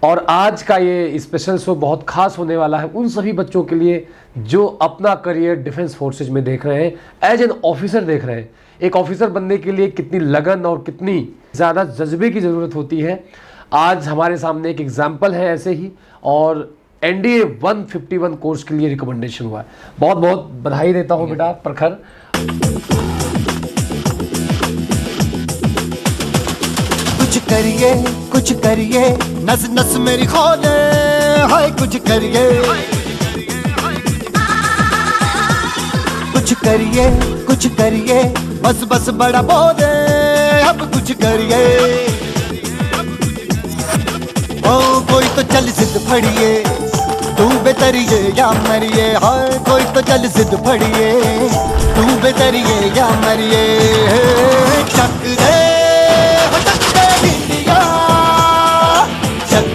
और आज का ये स्पेशल शो बहुत खास होने वाला है उन सभी बच्चों के लिए जो अपना करियर डिफेंस फोर्सेज में देख रहे हैं, एज एन ऑफिसर देख रहे हैं। एक ऑफिसर बनने के लिए कितनी लगन और कितनी ज़्यादा जज्बे की ज़रूरत होती है। आज हमारे सामने एक एग्जाम्पल है ऐसे ही, और NDA 151 कोर्स के लिए रिकमेंडेशन हुआ है। बहुत बहुत बधाई देता हूँ बेटा प्रखर। कुछ करिए नस नस मेरी खोले, हाय कुछ करिए बस बस बड़ा बोले, अब कुछ करिए। ओ कोई तो चल जिद फड़िए, तू बेतरिए या मरिए, हाय कोई तो चल जिद फड़िए, तू बेतरिए या मरिए। चक दे इंडिया, चक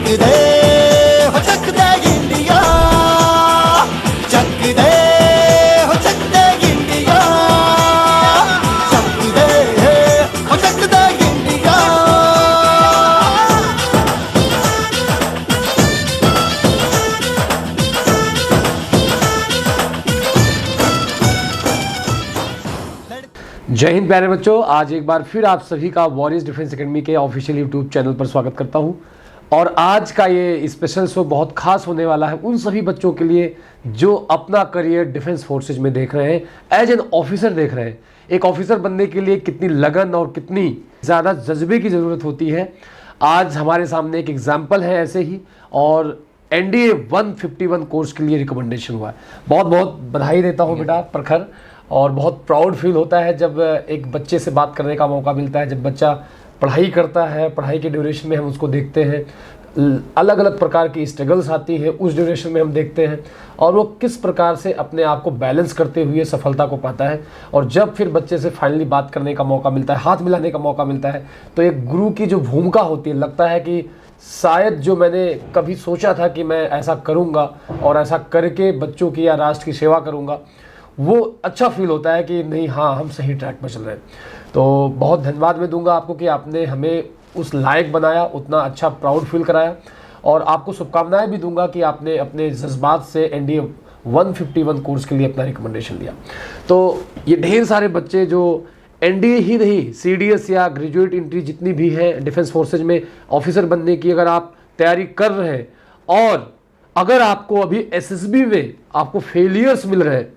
दे इंडिया, चक दे इंडिया, चक दे इंडिया। जय हिंद प्यारे बच्चों, आज एक बार फिर आप सभी का वॉरियर्स डिफेंस एकेडमी के ऑफिशियल यूट्यूब चैनल पर स्वागत करता हूं। और आज का ये स्पेशल शो बहुत खास होने वाला है उन सभी बच्चों के लिए जो अपना करियर डिफेंस फोर्सेज में देख रहे हैं, एज एन ऑफिसर देख रहे हैं। एक ऑफिसर बनने के लिए कितनी लगन और कितनी ज़्यादा जज्बे की ज़रूरत होती है। आज हमारे सामने एक एग्जाम्पल है ऐसे ही, और NDA 151 कोर्स के लिए रिकमेंडेशन हुआ है। बहुत बहुत बधाई देता हूँ बेटा प्रखर। और बहुत प्राउड फील होता है जब एक बच्चे से बात करने का मौका मिलता है, जब बच्चा पढ़ाई करता है। पढ़ाई के ड्यूरेशन में हम उसको देखते हैं, अलग अलग प्रकार की स्ट्रगल्स आती है, उस ड्यूरेशन में हम देखते हैं और वो किस प्रकार से अपने आप को बैलेंस करते हुए सफलता को पाता है। और जब फिर बच्चे से फाइनली बात करने का मौका मिलता है, हाथ मिलाने का मौका मिलता है, तो एक गुरु की जो भूमिका होती है, लगता है कि शायद जो मैंने कभी सोचा था कि मैं ऐसा करूँगा और ऐसा करके बच्चों की या राष्ट्र की सेवा करूँगा, वो अच्छा फील होता है कि नहीं, हाँ हम सही ट्रैक पर चल रहे हैं। तो बहुत धन्यवाद मैं दूंगा आपको कि आपने हमें उस लायक बनाया, उतना अच्छा प्राउड फील कराया। और आपको शुभकामनाएं भी दूंगा कि आपने अपने जज्बात से NDA 151 कोर्स के लिए अपना रिकमेंडेशन दिया। तो ये ढेर सारे बच्चे जो NDA ही नहीं, CDS या ग्रेजुएट एंट्री जितनी भी है डिफेंस फोर्सेज में ऑफिसर बनने की, अगर आप तैयारी कर रहे हैं और अगर आपको अभी SSB में आपको फेलियर्स मिल रहे हैं,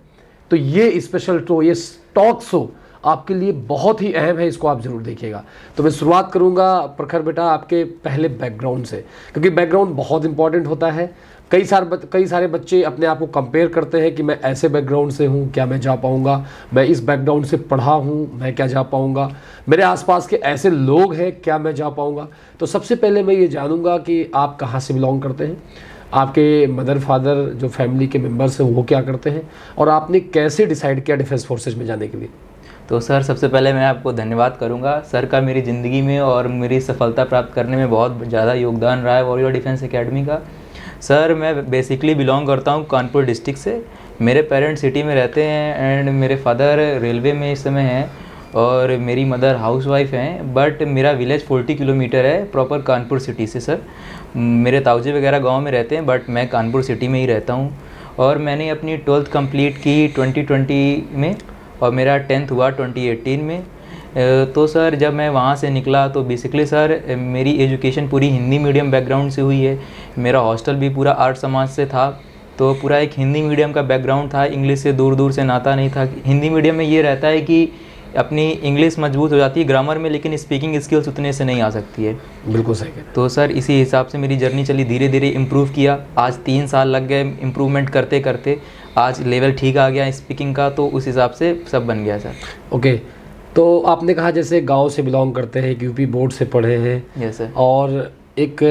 तो ये स्पेशल शो, ये टॉक शो आपके लिए बहुत ही अहम है। इसको आप जरूर देखिएगा। तो मैं शुरुआत करूंगा प्रखर बेटा आपके पहले बैकग्राउंड से, क्योंकि बैकग्राउंड बहुत इंपॉर्टेंट होता है। कई सारे बच्चे अपने आप को कंपेयर करते हैं कि मैं ऐसे बैकग्राउंड से हूँ, क्या मैं जा पाऊँगा, मैं इस बैकग्राउंड से पढ़ा हूँ, मैं क्या जा पाऊँगा, मेरे आसपास के ऐसे लोग हैं, क्या मैं जा पाऊँगा। तो सबसे पहले मैं ये जानूँगा कि आप कहाँ से बिलोंग करते हैं, आपके मदर फादर जो फैमिली के मेंबर्स हैं वो क्या करते हैं, और आपने कैसे डिसाइड किया डिफेंस फोर्सेज में जाने के लिए। तो सर, सबसे पहले मैं आपको धन्यवाद करूंगा। सर का मेरी ज़िंदगी में और मेरी सफलता प्राप्त करने में बहुत ज़्यादा योगदान रहा है वॉरियर डिफेंस एकेडमी का। सर, मैं बेसिकली बिलोंग करता हूं कानपुर डिस्ट्रिक्ट से। मेरे पेरेंट्स सिटी में रहते हैं एंड मेरे फादर रेलवे में इस समय हैं और मेरी मदर हाउसवाइफ हैं। बट मेरा विलेज 40 किलोमीटर है प्रॉपर कानपुर सिटी से। सर, मेरे ताऊजी वगैरह गांव में रहते हैं, बट मैं कानपुर सिटी में ही रहता हूं। और मैंने अपनी 12th कंप्लीट की 2020 में और मेरा 10th हुआ 2018 में। तो सर, जब मैं वहाँ से निकला तो बेसिकली सर मेरी एजुकेशन पूरी हिंदी मीडियम बैकग्राउंड से हुई है। मेरा हॉस्टल भी पूरा आर्ट समाज से था, तो पूरा एक हिंदी मीडियम का बैकग्राउंड था। इंग्लिश से दूर दूर से नाता नहीं था। हिंदी मीडियम में ये रहता है कि अपनी इंग्लिश मजबूत हो जाती है ग्रामर में, लेकिन स्पीकिंग स्किल्स उतने से नहीं आ सकती है। बिल्कुल सही है। तो सर, इसी हिसाब से मेरी जर्नी चली, धीरे धीरे इम्प्रूव किया। आज 3 साल लग गए इम्प्रूवमेंट करते करते, आज लेवल ठीक आ गया स्पीकिंग का, तो उस हिसाब से सब बन गया सर। ओके, तो आपने कहा जैसे गांव से बिलोंग करते हैं, UP बोर्ड से पढ़े हैं। Yes sir. और एक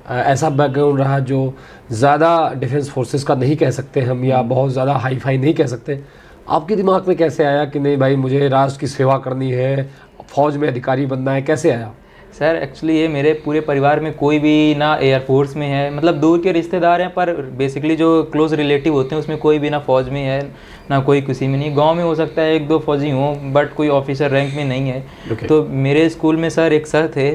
ऐसा बैकग्राउंड रहा जो ज़्यादा डिफेंस फोर्सेस का नहीं कह सकते हम, या बहुत ज़्यादा हाई फाई नहीं कह सकते। आपके दिमाग में कैसे आया कि नहीं भाई, मुझे राष्ट्र की सेवा करनी है, फौज में अधिकारी बनना है, कैसे आया? सर, एक्चुअली ये मेरे पूरे परिवार में कोई भी ना एयरफोर्स में है, मतलब दूर के रिश्तेदार हैं, पर बेसिकली जो क्लोज रिलेटिव होते हैं उसमें कोई भी ना फौज में है ना कोई किसी में नहीं। गांव में हो सकता है 1-2 फौजी हों, बट कोई ऑफिसर रैंक में नहीं है। Okay. तो मेरे स्कूल में सर एक सर थे,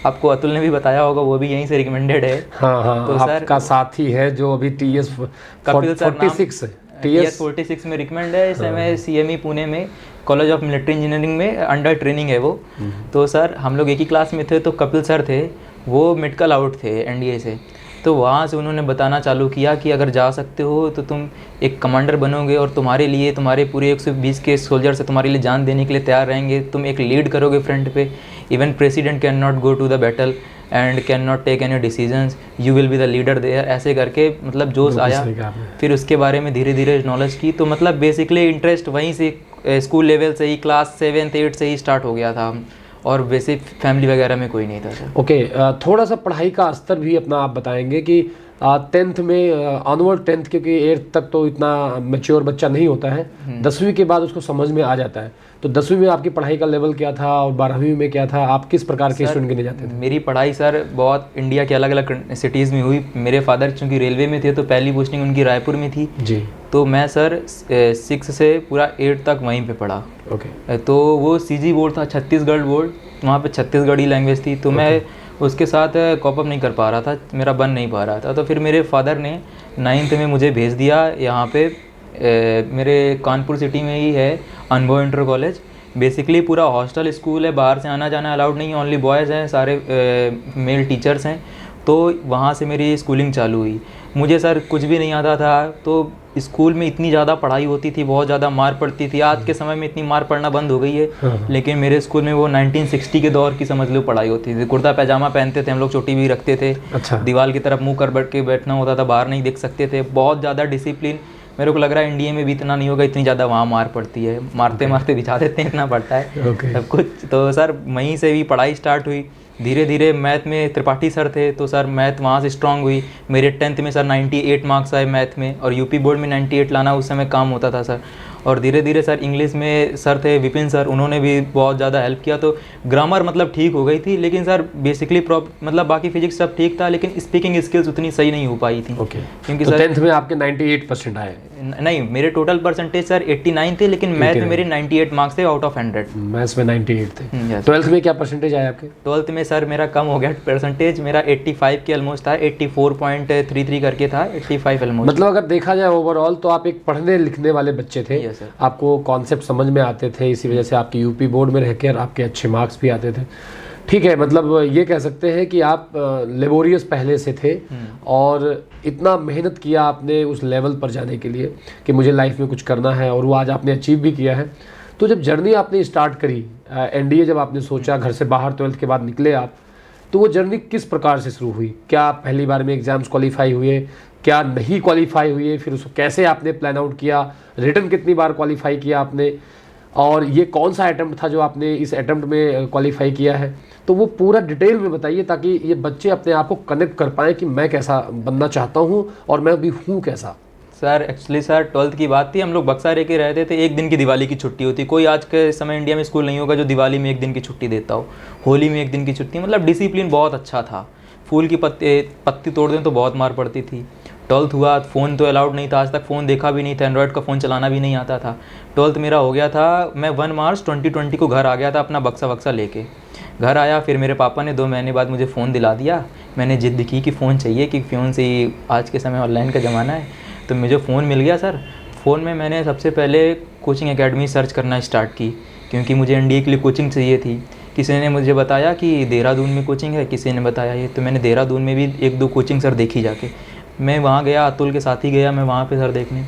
आपको अतुल ने भी बताया होगा, वो भी यहीं से रिकमेंडेड है। हाँ हाँ, तो सर आपका साथी है जो अभी TS कपिल सर 46 TS 46 में रिकमेंड है। इस समय CME पुणे में कॉलेज ऑफ मिलिट्री इंजीनियरिंग में अंडर ट्रेनिंग है वो। तो सर हम लोग एक ही क्लास में थे, तो कपिल सर थे, वो मेडिकल आउट थे NDA से। तो वहाँ से उन्होंने बताना चालू किया कि अगर जा सकते हो तो तुम एक कमांडर बनोगे और तुम्हारे लिए तुम्हारे पूरे 120 के सोल्जर से तुम्हारे लिए जान देने के लिए तैयार रहेंगे, तुम एक लीड करोगे फ्रंट पे। Even president can not go to the battle and can not take any decisions, you will be the leader there. ऐसे करके मतलब जोश आया। फिर उसके बारे में धीरे धीरे नॉलेज की। तो मतलब बेसिकली इंटरेस्ट वहीं से स्कूल लेवल से ही, क्लास 7th 8th से ही स्टार्ट हो गया था, और वैसे फैमिली वगैरह में कोई नहीं था सर। ओके, थोड़ा सा पढ़ाई का स्तर भी अपना आप बताएंगे कि 10th में ऑनवर्ड 10th, क्योंकि 8th तक तो इतना मैच्योर बच्चा नहीं होता है, 10वीं के बाद उसको समझ में आ जाता है। तो 10वीं में आपकी पढ़ाई का लेवल क्या था और 12वीं में क्या था? आप किस प्रकार के स्टूडेंट गिने जाते थे? मेरी पढ़ाई सर बहुत इंडिया के अलग अलग सिटीज़ में हुई। मेरे फादर चूँकि रेलवे में थे, तो पहली पोस्टिंग उनकी रायपुर में थी जी। तो मैं सर 6 से पूरा 8 तक वहीं पे पढ़ा। ओके। तो वो CG बोर्ड था, छत्तीसगढ़ बोर्ड, वहाँ पे छत्तीसगढ़ी लैंग्वेज थी। तो मैं उसके साथ कॉप अप नहीं कर पा रहा था, मेरा बन नहीं पा रहा था। तो फिर मेरे फादर ने 9th में मुझे भेज दिया यहाँ पे, मेरे कानपुर सिटी में ही है अनुभव इंटर कॉलेज। बेसिकली पूरा हॉस्टल स्कूल है, बाहर से आना जाना अलाउड नहीं है, ओनली बॉयज़ हैं, सारे मेल टीचर्स हैं। तो वहाँ से मेरी स्कूलिंग चालू हुई। मुझे सर कुछ भी नहीं आता था, तो स्कूल में इतनी ज़्यादा पढ़ाई होती थी, बहुत ज़्यादा मार पड़ती थी। आज के समय में इतनी मार पड़ना बंद हो गई है, लेकिन मेरे स्कूल में वो 1960 के दौर की समझ लो पढ़ाई होती थी। कुर्ता पैजामा पहनते थे हम लोग, चोटी भी रखते थे। अच्छा। दीवार की तरफ मुँह कर बैठ के बैठना होता था, बाहर नहीं देख सकते थे। बहुत ज़्यादा डिसिप्लिन। मेरे को लग रहा है इंडिया में भी इतना नहीं होगा, इतनी ज़्यादा वहाँ मार पड़ती है। मारते मारते बिछा देते हैं, इतना पड़ता है सब कुछ। तो सर वहीं से भी पढ़ाई स्टार्ट हुई। धीरे धीरे मैथ में त्रिपाठी सर थे, तो सर मैथ वहाँ से स्ट्रांग हुई। मेरे 10th में सर 98 मार्क्स आए मैथ में, और यूपी बोर्ड में 98 लाना उस समय काम होता था सर। और धीरे धीरे सर इंग्लिश में सर थे विपिन सर, उन्होंने भी बहुत ज़्यादा हेल्प किया। तो ग्रामर मतलब ठीक हो गई थी, लेकिन सर बेसिकली मतलब बाकी फिजिक्स सब ठीक था, लेकिन स्पीकिंग स्किल्स उतनी सही नहीं हो पाई थी। ओके। क्योंकि तो सर 10th में आपके 98% आए? नहीं, मेरे टोटल परसेंटेज सर 89 थे, लेकिन मैथ में मेरे 98 मार्क्स थे आउट ऑफ 100। मैथ्स में 98 थे। yes। 12th में क्या परसेंटेज आए आपके? 12th में सर मेरा कम हो गया परसेंटेज, मेरा 85 के ऑलमोस्ट था, 84.33 करके था, 85 ऑलमोस्ट। मतलब अगर देखा जाए ओवरऑल तो आप एक पढ़ने लिखने वाले बच्चे थे। Yes, sir। आपको कॉन्सेप्ट समझ में आते थे, इसी वजह से आपकी यूपी बोर्ड में रहकर आपके अच्छे मार्क्स भी आते थे। ठीक है, मतलब ये कह सकते हैं कि आप लेबोरियस पहले से थे और इतना मेहनत किया आपने उस लेवल पर जाने के लिए कि मुझे लाइफ में कुछ करना है, और वो आज आपने अचीव भी किया है। तो जब जर्नी आपने स्टार्ट करी, NDA जब आपने सोचा, घर से बाहर 12th के बाद निकले आप, तो वो जर्नी किस प्रकार से शुरू हुई? क्या आप पहली बार में एग्जाम्स क्वालिफाई हुए, क्या नहीं क्वालिफाई हुए, फिर उसको कैसे आपने प्लान आउट किया, रिटर्न कितनी बार क्वालिफाई किया आपने, और ये कौन सा अटेम्प्ट था जो आपने इस अटेम्प्ट में क्वालिफाई किया है? तो वो पूरा डिटेल में बताइए, ताकि ये बच्चे अपने आप को कनेक्ट कर पाएँ कि मैं कैसा बनना चाहता हूँ और मैं अभी हूँ कैसा। सर एक्चुअली सर 12th की बात थी, हम लोग बक्सा रह के रहते थे। एक दिन की दिवाली की छुट्टी होती, कोई आज के समय इंडिया में स्कूल नहीं होगा जो दिवाली में एक दिन की छुट्टी देता हो, होली में एक दिन की छुट्टी। मतलब डिसिप्लिन बहुत अच्छा था। फूल की पत्ती तोड़ दें तो बहुत मार पड़ती थी। 12th हुआ, फ़ोन तो अलाउड नहीं था, आज तक फ़ोन देखा भी नहीं था, एंड्रॉयड का फ़ोन चलाना भी नहीं आता था। 12th मेरा हो गया था, मैं 1 मार्च 2020 को घर आ गया था अपना बक्सा लेके। घर आया, फिर मेरे पापा ने 2 महीने बाद मुझे फ़ोन दिला दिया। मैंने जिद की कि फ़ोन चाहिए, कि फ़ोन से ही आज के समय ऑनलाइन का ज़माना है। तो मुझे फ़ोन मिल गया सर। फ़ोन में मैंने सबसे पहले कोचिंग एकेडमी सर्च करना स्टार्ट की, क्योंकि मुझे NDA के लिए कोचिंग चाहिए थी। किसी ने मुझे बताया कि देहरादून में कोचिंग है, किसी ने बताया ये, तो मैंने देहरादून में भी 1-2 कोचिंग सर देखी जाके। मैं वहाँ गया, अतुल के साथ ही गया मैं वहाँ पे सर देखने।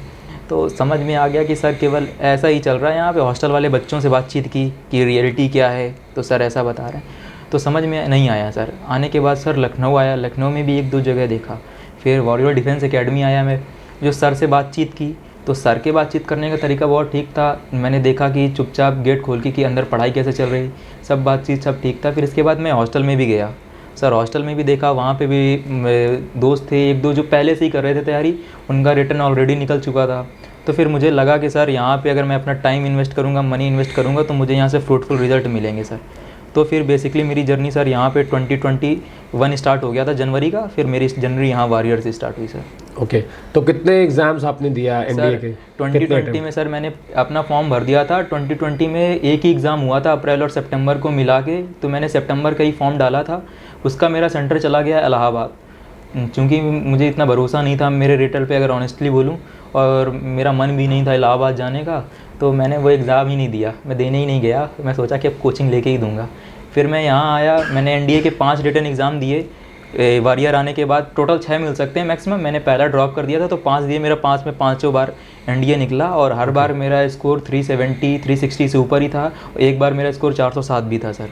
तो समझ में आ गया कि सर केवल ऐसा ही चल रहा है यहाँ पे। हॉस्टल वाले बच्चों से बातचीत की कि रियलिटी क्या है, तो सर ऐसा बता रहे हैं, तो समझ में नहीं आया सर। आने के बाद सर लखनऊ आया, लखनऊ में भी 1-2 जगह देखा। फिर वॉरियर डिफेंस एकेडमी आया, मैं जो सर से बातचीत की, तो सर के बातचीत करने का तरीका बहुत ठीक था। मैंने देखा कि चुपचाप गेट खोल के कि अंदर पढ़ाई कैसे चल रही, सब बातचीत सब ठीक था। फिर इसके बाद मैं हॉस्टल में भी गया सर, हॉस्टल में भी देखा, वहाँ पे भी दोस्त थे 1-2 जो पहले से ही कर रहे थे तैयारी, उनका रिटर्न ऑलरेडी निकल चुका था। तो फिर मुझे लगा कि सर यहाँ पे अगर मैं अपना टाइम इन्वेस्ट करूँगा, मनी इन्वेस्ट करूँगा, तो मुझे यहाँ से फ्रूटफुल रिजल्ट मिलेंगे सर। तो फिर बेसिकली मेरी जर्नी सर यहाँ पे 2021 स्टार्ट हो गया था जनवरी का, फिर मेरी जर्नी यहाँ वॉरियर से स्टार्ट हुई सर। ओके, तो कितने एग्जाम्स आपने दिया एनडीए के? 2020 में सर मैंने अपना फॉर्म भर दिया था। 2020 में एक ही एग्ज़ाम हुआ था, अप्रैल और सितंबर को मिला के, तो मैंने सितंबर का ही फॉर्म डाला था। उसका मेरा सेंटर चला गया इलाहाबाद, क्योंकि मुझे इतना भरोसा नहीं था मेरे रिटल पे, अगर ऑनेस्टली बोलूँ, और मेरा मन भी नहीं था इलाहाबाद जाने का, तो मैंने वो एग्ज़ाम ही नहीं दिया, मैं देने ही नहीं गया। मैं सोचा कि अब कोचिंग लेके ही दूंगा। फिर मैं यहाँ आया, मैंने एनडीए के 5 रिटन एग्ज़ाम दिए। वारियर आने के बाद टोटल 6 मिल सकते हैं मैक्सिमम, मैंने पहला ड्रॉप कर दिया था, तो 5 दिए। मेरा 5 में 5 बार एनडीए निकला, और हर बार मेरा स्कोर 370 360 से ऊपर ही था। एक बार मेरा स्कोर 407 भी था सर।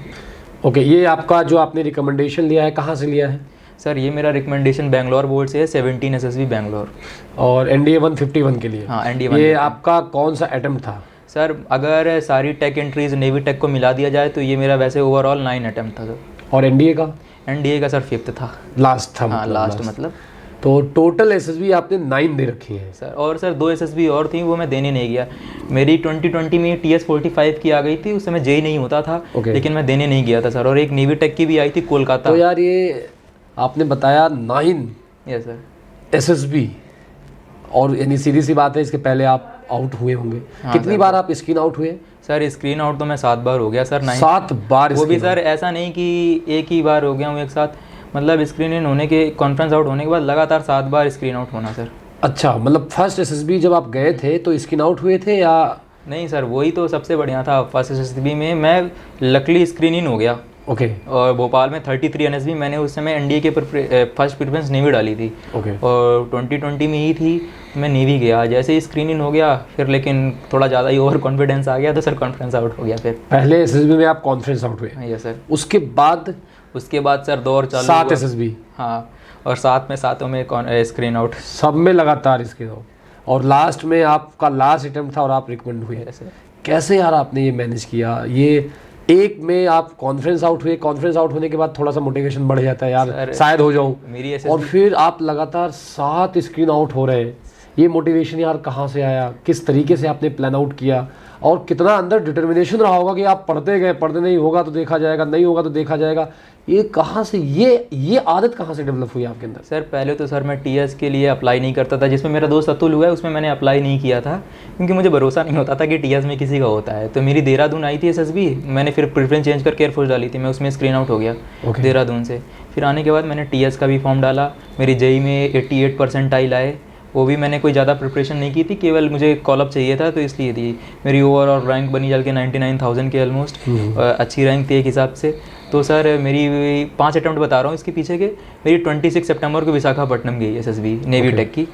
ओके, ये आपका जो आपने रिकमेंडेशन लिया है कहाँ से लिया है? सर ये मेरा रिकमेंडेशन बैंगलोर बोर्ड से है, 17 SSB बैंगलोर। और एनडीए 151 के लिए? हाँ, एनडीए ये 151। आपका कौन सा अटेम्प्ट था? सर अगर सारी टेक एंट्रीज नेवी टेक को मिला दिया जाए तो ये मेरा वैसे ओवरऑल 9 अटेम्प्ट था सर। और एनडीए का? एनडीए का सर 5th था, लास्ट था? हाँ लास्ट मतलब। तो टोटल एसएसबी आपने 9 दे रखी है सर। और सर 2 SSB और थी, वो मैं देने नहीं गया। मेरी 2020 में TS45 की आ गई थी, उस समय जेई नहीं होता था। लेकिन मैं देने नहीं गया था सर। और एक नेवी टेक की भी आई थी कोलकाता। तो यार ये आपने बताया 9 यस सर एसएसबी, और यानी सीधी सी बात है इसके पहले आप आउट हुए होंगे। कितनी बार आप स्क्रीन आउट हुए? सर स्क्रीन आउट तो मैं 7 बार हो गया सर। 7 बार? वो भी सर ऐसा नहीं कि एक ही बार हो गया हूँ एक साथ, मतलब स्क्रीन इन होने के, कॉन्फ्रेंस आउट होने के बाद लगातार 7 बार स्क्रीन आउट होना सर। अच्छा, मतलब फर्स्ट एसएसबी जब आप गए थे तो स्क्रीन आउट हुए थे या नहीं? सर वही तो सबसे बढ़िया था। फर्स्ट SSB में मैं लकली स्क्रीन इन हो गया। ओके। और भोपाल में 33 NSB, मैंने उस समय एनडीए के फर्स्ट प्रेफरेंस नेवी डाली थी। ओके। और 2020 में ही थी, मैं नेवी गया। जैसे ही स्क्रीन इन हो गया फिर, लेकिन थोड़ा ज़्यादा ही ओवर कॉन्फिडेंस आ गया, तो सर कॉन्फ्रेंस आउट हो गया। फिर पहले एसएसबी में आप कॉन्फ्रेंस आउट हुए? Yes sir. उसके बाद सर दौर चालू 7 एसएसबी? हाँ, और 7 में 7 में स्क्रीन आउट, सब में लगातार स्क्रीन आउट, और लास्ट में आपका लास्ट अटेम्प्ट था और आप रिकमेंड हुए। कैसे यार आपने ये मैनेज किया? ये एक में आप कॉन्फ्रेंस आउट हुए, कॉन्फ्रेंस आउट होने के बाद थोड़ा सा मोटिवेशन बढ़ जाता है यार, शायद हो जाऊं, मेरी और फिर आप लगातार 7 स्क्रीन आउट हो रहे हैं। ये मोटिवेशन यार कहाँ से आया? किस तरीके से आपने प्लान आउट किया? और कितना अंदर डिटर्मिनेशन रहा होगा कि आप पढ़ते गए, पढ़ते नहीं होगा तो देखा जाएगा, नहीं होगा तो देखा जाएगा। ये कहाँ से, ये आदत कहाँ से डेवलप हुई आपके अंदर? सर पहले तो सर मैं टीएस के लिए अप्लाई नहीं करता था, जिसमें मेरा दोस्त अतुल हुआ है, उसमें मैंने अप्लाई नहीं किया था, क्योंकि मुझे भरोसा नहीं होता था कि टीएस में किसी का होता है। तो मेरी देहरादून आई थी एसएसबी, मैंने फिर प्रेफरेंस चेंज करके एयरफोर्स डाली थी, मैं उसमें स्क्रीन आउट हो गया देहरादून से। फिर आने के बाद मैंने टीएस का भी फॉर्म डाला, मेरी जेई में 88 परसेंटाइल आए। वो भी मैंने कोई ज़्यादा प्रिपरेशन नहीं की थी, केवल मुझे कॉलअप चाहिए था तो इसलिए थी। मेरी ओवरऑल रैंक बनी चल के 99,000 के ऑलमोस्ट, अच्छी रैंक थी एक हिसाब से। तो सर मेरी 5 अटैम्प्ट बता रहा हूँ इसके पीछे के। मेरी 26 सितंबर को विशाखापट्टनम गई एसएसबी नेवी टेक की,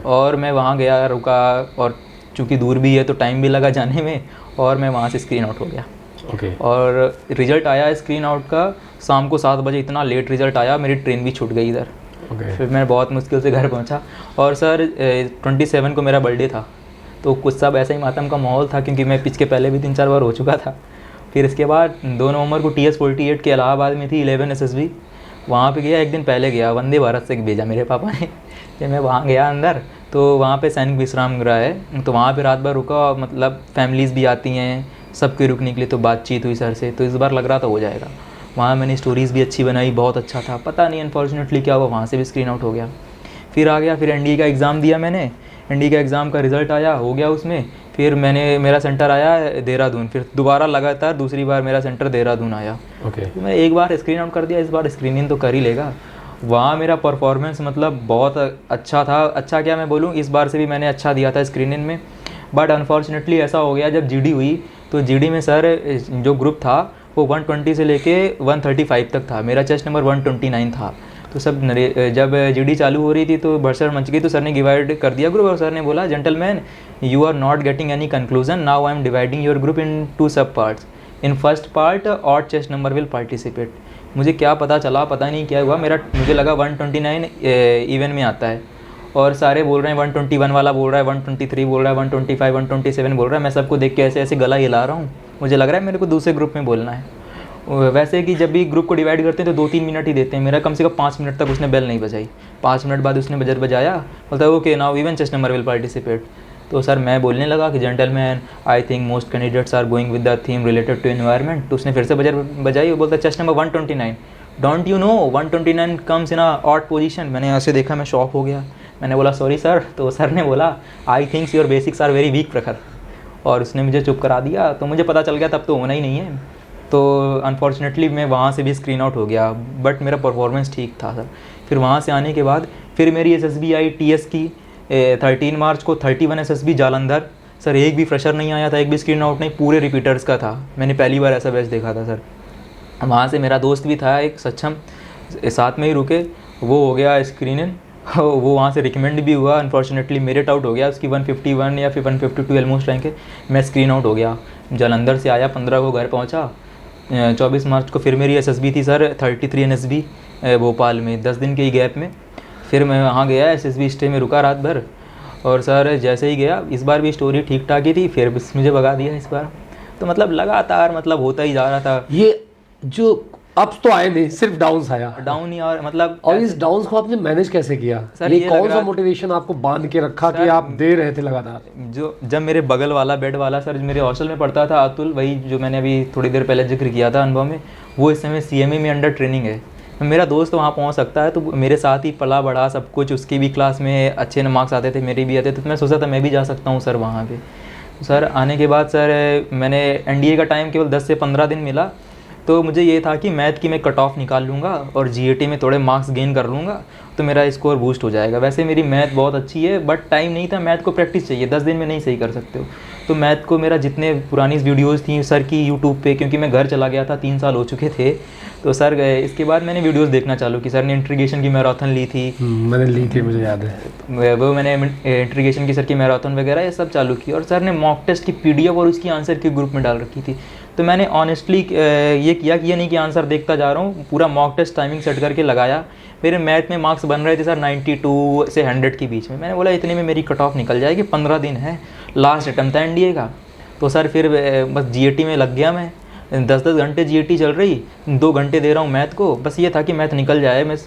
और मैं वहाँ गया, रुका, और चूँकि दूर भी है तो टाइम भी लगा जाने में, और मैं वहाँ से स्क्रीन आउट हो गया। और रिजल्ट आया स्क्रीन आउट का शाम को 7 बजे, इतना लेट रिजल्ट आया, मेरी ट्रेन भी छूट गई इधर। फिर मैं बहुत मुश्किल से घर पहुंचा। और सर 27 को मेरा बर्थडे था, तो कुछ सब ऐसा ही मातम का माहौल था, क्योंकि मैं पिच के पहले भी 3-4 बार हो चुका था। फिर इसके बाद 2 नवंबर को TS48 के इलाहाबाद में थी 11 SSB, वहाँ पे गया। एक दिन पहले गया, वंदे भारत से भेजा मेरे पापा ने। जब मैं वहाँ गया अंदर, तो वहाँ पे सैनिक विश्राम गृह है, तो वहाँ पे रात भर रुका। मतलब फैमिलीज़ भी आती हैं, सबके रुकने के लिए, तो बातचीत हुई सर से। तो इस बार लग रहा था हो जाएगा। वहाँ मैंने स्टोरीज़ भी अच्छी बनाई, बहुत अच्छा था। पता नहीं अनफॉर्चुनेटली क्या हुआ, वहाँ से भी स्क्रीन आउट हो गया। फिर आ गया, फिर एनडीए का एग्ज़ाम दिया मैंने। एनडीए का एग्ज़ाम का रिज़ल्ट आया, हो गया उसमें। फिर मेरा सेंटर आया देहरादून, फिर दोबारा लगातार दूसरी बार मेरा सेंटर देहरादून आया। तो मैं एक बार स्क्रीन आउट कर दिया, इस बार स्क्रीन इन तो कर ही लेगा। वहाँ मेरा परफॉर्मेंस मतलब बहुत अच्छा था। अच्छा क्या मैं बोलूँ, इस बार से भी मैंने अच्छा दिया था स्क्रीन इन में। बट अनफॉर्चुनेटली ऐसा हो गया, जब जीडी हुई तो जीडी में सर जो ग्रुप था वो 120 से लेके 135 तक था, मेरा चेस्ट नंबर 129 था। तो सब जब जीडी चालू हो रही थी तो भड़सड़ मच गई, तो सर ने डिवाइड कर दिया ग्रुप, और सर ने बोला, gentleman you are not getting any conclusion, now I am dividing your group in 2 sub parts. In first part odd chest number will participate. मुझे क्या पता चला, पता नहीं क्या हुआ, मुझे लगा 129 इवन में आता है, और सारे बोल रहे हैं 121 वाला बोल रहा है, 123 बोल रहा है, 125, 127 बोल रहा है। मैं सबको देख के ऐसे ऐसे गला हिला रहा हूँ, मुझे लग रहा है मेरे को दूसरे ग्रुप में बोलना है। वैसे कि जब भी ग्रुप को डिवाइड करते हैं तो 2-3 मिनट ही देते हैं, मेरा कम से कम 5 मिनट तक उसने बेल नहीं बजाई। 5 मिनट बाद उसने बजर बजाया, बोलता है okay now even chest number will participate. तो सर मैं बोलने लगा कि gentleman I think most candidates are going with the theme related to environment. तो उसने फिर से बजर बजाई और बोलता है chest number 129, don't you know 129 comes in a odd position. मैंने ऐसे देखा, मैं शॉक हो गया। मैंने बोला सॉरी सर, तो सर ने बोला I thinks your basics are very weak Prakhar, और उसने मुझे चुप करा दिया। तो मुझे पता चल गया तब तो होना ही नहीं है। तो अनफॉर्चुनेटली मैं वहाँ से भी स्क्रीन आउट हो गया, बट मेरा परफॉर्मेंस ठीक था सर। फिर वहाँ से आने के बाद फिर मेरी SSB आई TS की 13 मार्च को 31 SSB जालंधर। सर एक भी फ्रेशर नहीं आया था, एक भी स्क्रीन आउट नहीं, पूरे रिपीटर्स का था। मैंने पहली बार ऐसा बैच देखा था सर। वहाँ से मेरा दोस्त भी था एक सक्षम, साथ में ही रुके, वो हो गया स्क्रीन इन, वो वहाँ से रिकमेंड भी हुआ। अनफॉर्चुनेटली मेरिट आउट हो गया, उसकी 151 या फिर 152 ऑलमोस्ट रैंक है, मैं स्क्रीन आउट हो गया। जालंधर से आया, 15 को घर पहुँचा। 24 मार्च को फिर मेरी SSB थी सर 33 NSB भोपाल में, 10 दिन के ही गैप में। फिर मैं वहाँ गया, SSB स्टे में रुका रात भर, और सर जैसे ही गया, इस बार भी स्टोरी ठीक ठाक ही थी, फिर मुझे भगा दिया इस बार। तो मतलब लगातार मतलब होता ही जा रहा था। ये जो अप्स तो आए नहीं, सिर्फ डाउन्स आया, डाउन ही, और मतलब और इस डाउन्स को आपने मैनेज कैसे किया? सर, ये ये कौन लग सा रहा- मोटिवेशन आपको बांध के रखा कि आप दे रहे थे लगातार? जो जब मेरे बगल वाला बेड वाला सर मेरे हॉस्टल में पढ़ता था, अतुल, वही जो मैंने अभी थोड़ी देर पहले जिक्र किया था अनुभव में, वो इस समय CMA में अंडर ट्रेनिंग है। मेरा दोस्त वहाँ पहुँच सकता है, तो मेरे साथ ही पला बढ़ा सब कुछ, उसकी भी क्लास में अच्छे मार्क्स आते थे, मेरे भी आते थे, तो मैं सोचा था मैं भी जा सकता हूँ सर वहाँ पे। सर आने के बाद सर मैंने NDA का टाइम केवल 10 से 15 दिन मिला, तो मुझे ये था कि मैथ की मैं कट ऑफ निकाल लूँगा और GAT में थोड़े मार्क्स गेन कर लूँगा, तो मेरा स्कोर बूस्ट हो जाएगा। वैसे मेरी मैथ बहुत अच्छी है, बट टाइम नहीं था, मैथ को प्रैक्टिस चाहिए, 10 दिन में नहीं सही कर सकते हो। तो मैथ को मेरा जितने पुरानी वीडियोज़ थी सर की यूट्यूब पे, क्योंकि मैं घर चला गया था, 3 साल हो चुके थे, तो सर गए, इसके बाद मैंने वीडियोज़ देखना चालू की। सर ने इंट्रीगेशन की मैराथन ली थी, मैंने ली थी, मुझे याद है वो मैंने इंट्रीगेशन की सर की मैराथन वगैरह ये सब चालू की, और सर ने मॉक टेस्ट की PDF और उसकी आंसर की ग्रुप में डाल रखी थी। तो मैंने ऑनेस्टली ये किया कि ये नहीं कि आंसर देखता जा रहा हूँ, पूरा मॉक टेस्ट टाइमिंग सेट करके लगाया। मेरे मैथ में मार्क्स बन रहे थे सर 92 से 100 के बीच में। मैंने बोला इतने में मेरी कट ऑफ निकल जाएगी, 15 दिन है, लास्ट अटैम्प्ट था NDA का। तो सर फिर बस GAT में लग गया मैं, 10-10 घंटे GAT चल रही, 2 घंटे दे रहा हूँ मैथ को। बस ये था कि मैथ निकल जाए, मैं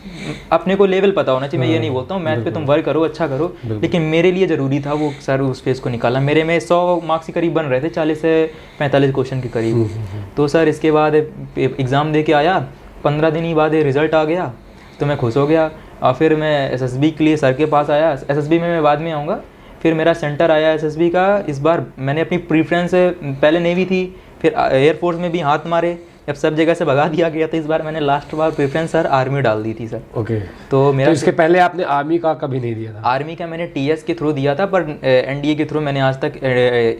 अपने को लेवल पता होना चाहिए। मैं ये नहीं बोलता हूँ मैथ पे तुम वर्क करो, अच्छा करो, लेकिन मेरे लिए ज़रूरी था वो सर उस फेज़ को निकाला। मेरे में 100 मार्क्स के करीब बन रहे थे, 40 से 45 क्वेश्चन के करीब। तो सर इसके बाद एग्ज़ाम दे के आया, 15 दिन ही बाद रिज़ल्ट आ गया, तो मैं खुश हो गया। और फिर मैं SSB के लिए सर के पास आया, SSB में मैं बाद में आऊँगा। फिर मेरा सेंटर आया SSB का, इस बार मैंने अपनी प्रीफ्रेंस पहले नेवी थी, फिर एयरफोर्स में भी हाथ मारे, जब सब जगह से भगा दिया गया, तो इस बार मैंने लास्ट बार प्रेफरेंस सर आर्मी डाल दी थी सर। ओके। तो मेरा तो इसके पहले आपने आर्मी का कभी नहीं दिया था? आर्मी का मैंने TS के थ्रू दिया था, पर NDA के थ्रू मैंने आज तक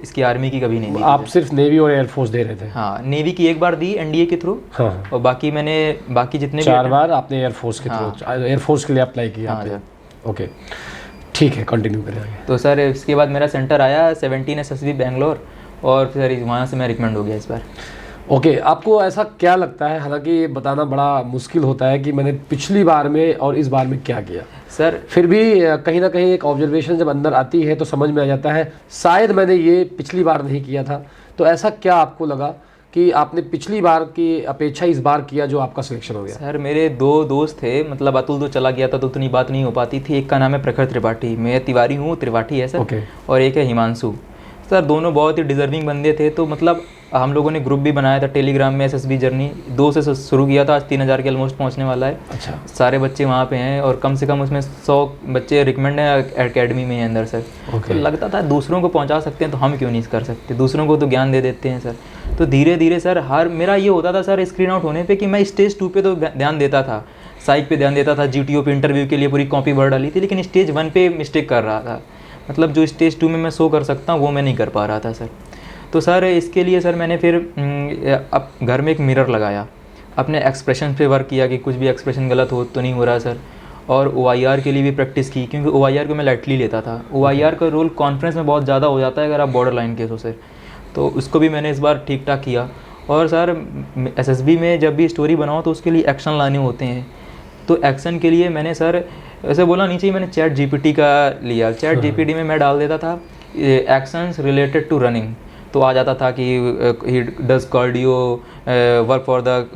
इसकी आर्मी की कभी नहीं दी। आप सिर्फ नेवी और एयरफोर्स दे रहे थे? हाँ, नेवी की एक बार दी NDA के थ्रू, हाँ, और बाकी मैंने बाकी जितने 4 बार आपने एयरफोर्स के थ्रू, एयरफोर्स के लिए अप्लाई किया आपने? ओके, ठीक है, कंटिन्यू करें आगे। तो सर इसके बाद मेरा सेंटर आया 17 SSB बेंगलोर, और फिर वहाँ से मैं रिकमेंड हो गया इस बार। ओके, आपको ऐसा क्या लगता है, हालांकि ये बताना बड़ा मुश्किल होता है कि मैंने पिछली बार में और इस बार में क्या किया, सर फिर भी कहीं ना कहीं एक ऑब्जर्वेशन जब अंदर आती है तो समझ में आ जाता है शायद मैंने ये पिछली बार नहीं किया था। तो ऐसा क्या आपको लगा कि आपने पिछली बार की अपेक्षा इस बार किया जो आपका सिलेक्शन हो गया? सर मेरे 2 दोस्त थे, मतलब अतुल तो चला गया था तो उतनी बात नहीं हो पाती थी। एक का नाम है प्रखर त्रिपाठी, मैं तिवारी हूँ, त्रिपाठी है सर। ओके। और एक है हिमांशु। सर दोनों बहुत ही डिजर्विंग बंदे थे, तो मतलब हम लोगों ने ग्रुप भी बनाया था टेलीग्राम में, SSB जर्नी 2 से शुरू किया था, आज 3000 के ऑलमोस्ट पहुंचने वाला है। अच्छा। सारे बच्चे वहाँ पे हैं, और कम से कम उसमें 100 बच्चे रिकमेंड हैं एकेडमी में अंदर सर। ओके। तो लगता था दूसरों को पहुँचा सकते हैं तो हम क्यों नहीं कर सकते, दूसरों को तो ज्ञान दे देते हैं सर। तो धीरे धीरे सर मेरा ये होता था सर स्क्रीन आउट होने पर कि मैं स्टेज 2 पे तो ध्यान देता था, साइक पे ध्यान देता था, GTO पे इंटरव्यू के लिए पूरी कॉपी भर डाली थी, लेकिन स्टेज 1 पे मिस्टेक कर रहा था। मतलब जो स्टेज 2 में मैं शो कर सकता हूँ वो मैं नहीं कर पा रहा था सर। तो सर इसके लिए सर मैंने फिर अब घर में एक मिरर लगाया, अपने एक्सप्रेशन पे वर्क किया कि कुछ भी एक्सप्रेशन गलत हो तो नहीं हो रहा सर। और OIR के लिए भी प्रैक्टिस की, क्योंकि OIR को मैं लाइटली लेता था। OIR का रोल कॉन्फ्रेंस में बहुत ज़्यादा हो जाता है अगर आप बॉर्डर लाइन के हो सर, तो उसको भी मैंने इस बार ठीक ठाक किया। और सर SSB में जब भी स्टोरी बनाओ तो उसके लिए एक्शन लाने होते हैं, तो एक्शन के लिए मैंने सर ऐसे बोला नहीं चाहिए, मैंने चैट GPT का लिया। चैट GPT में मैं डाल देता था एक्शंस रिलेटेड टू रनिंग, तो आ जाता था कि he does cardio work for the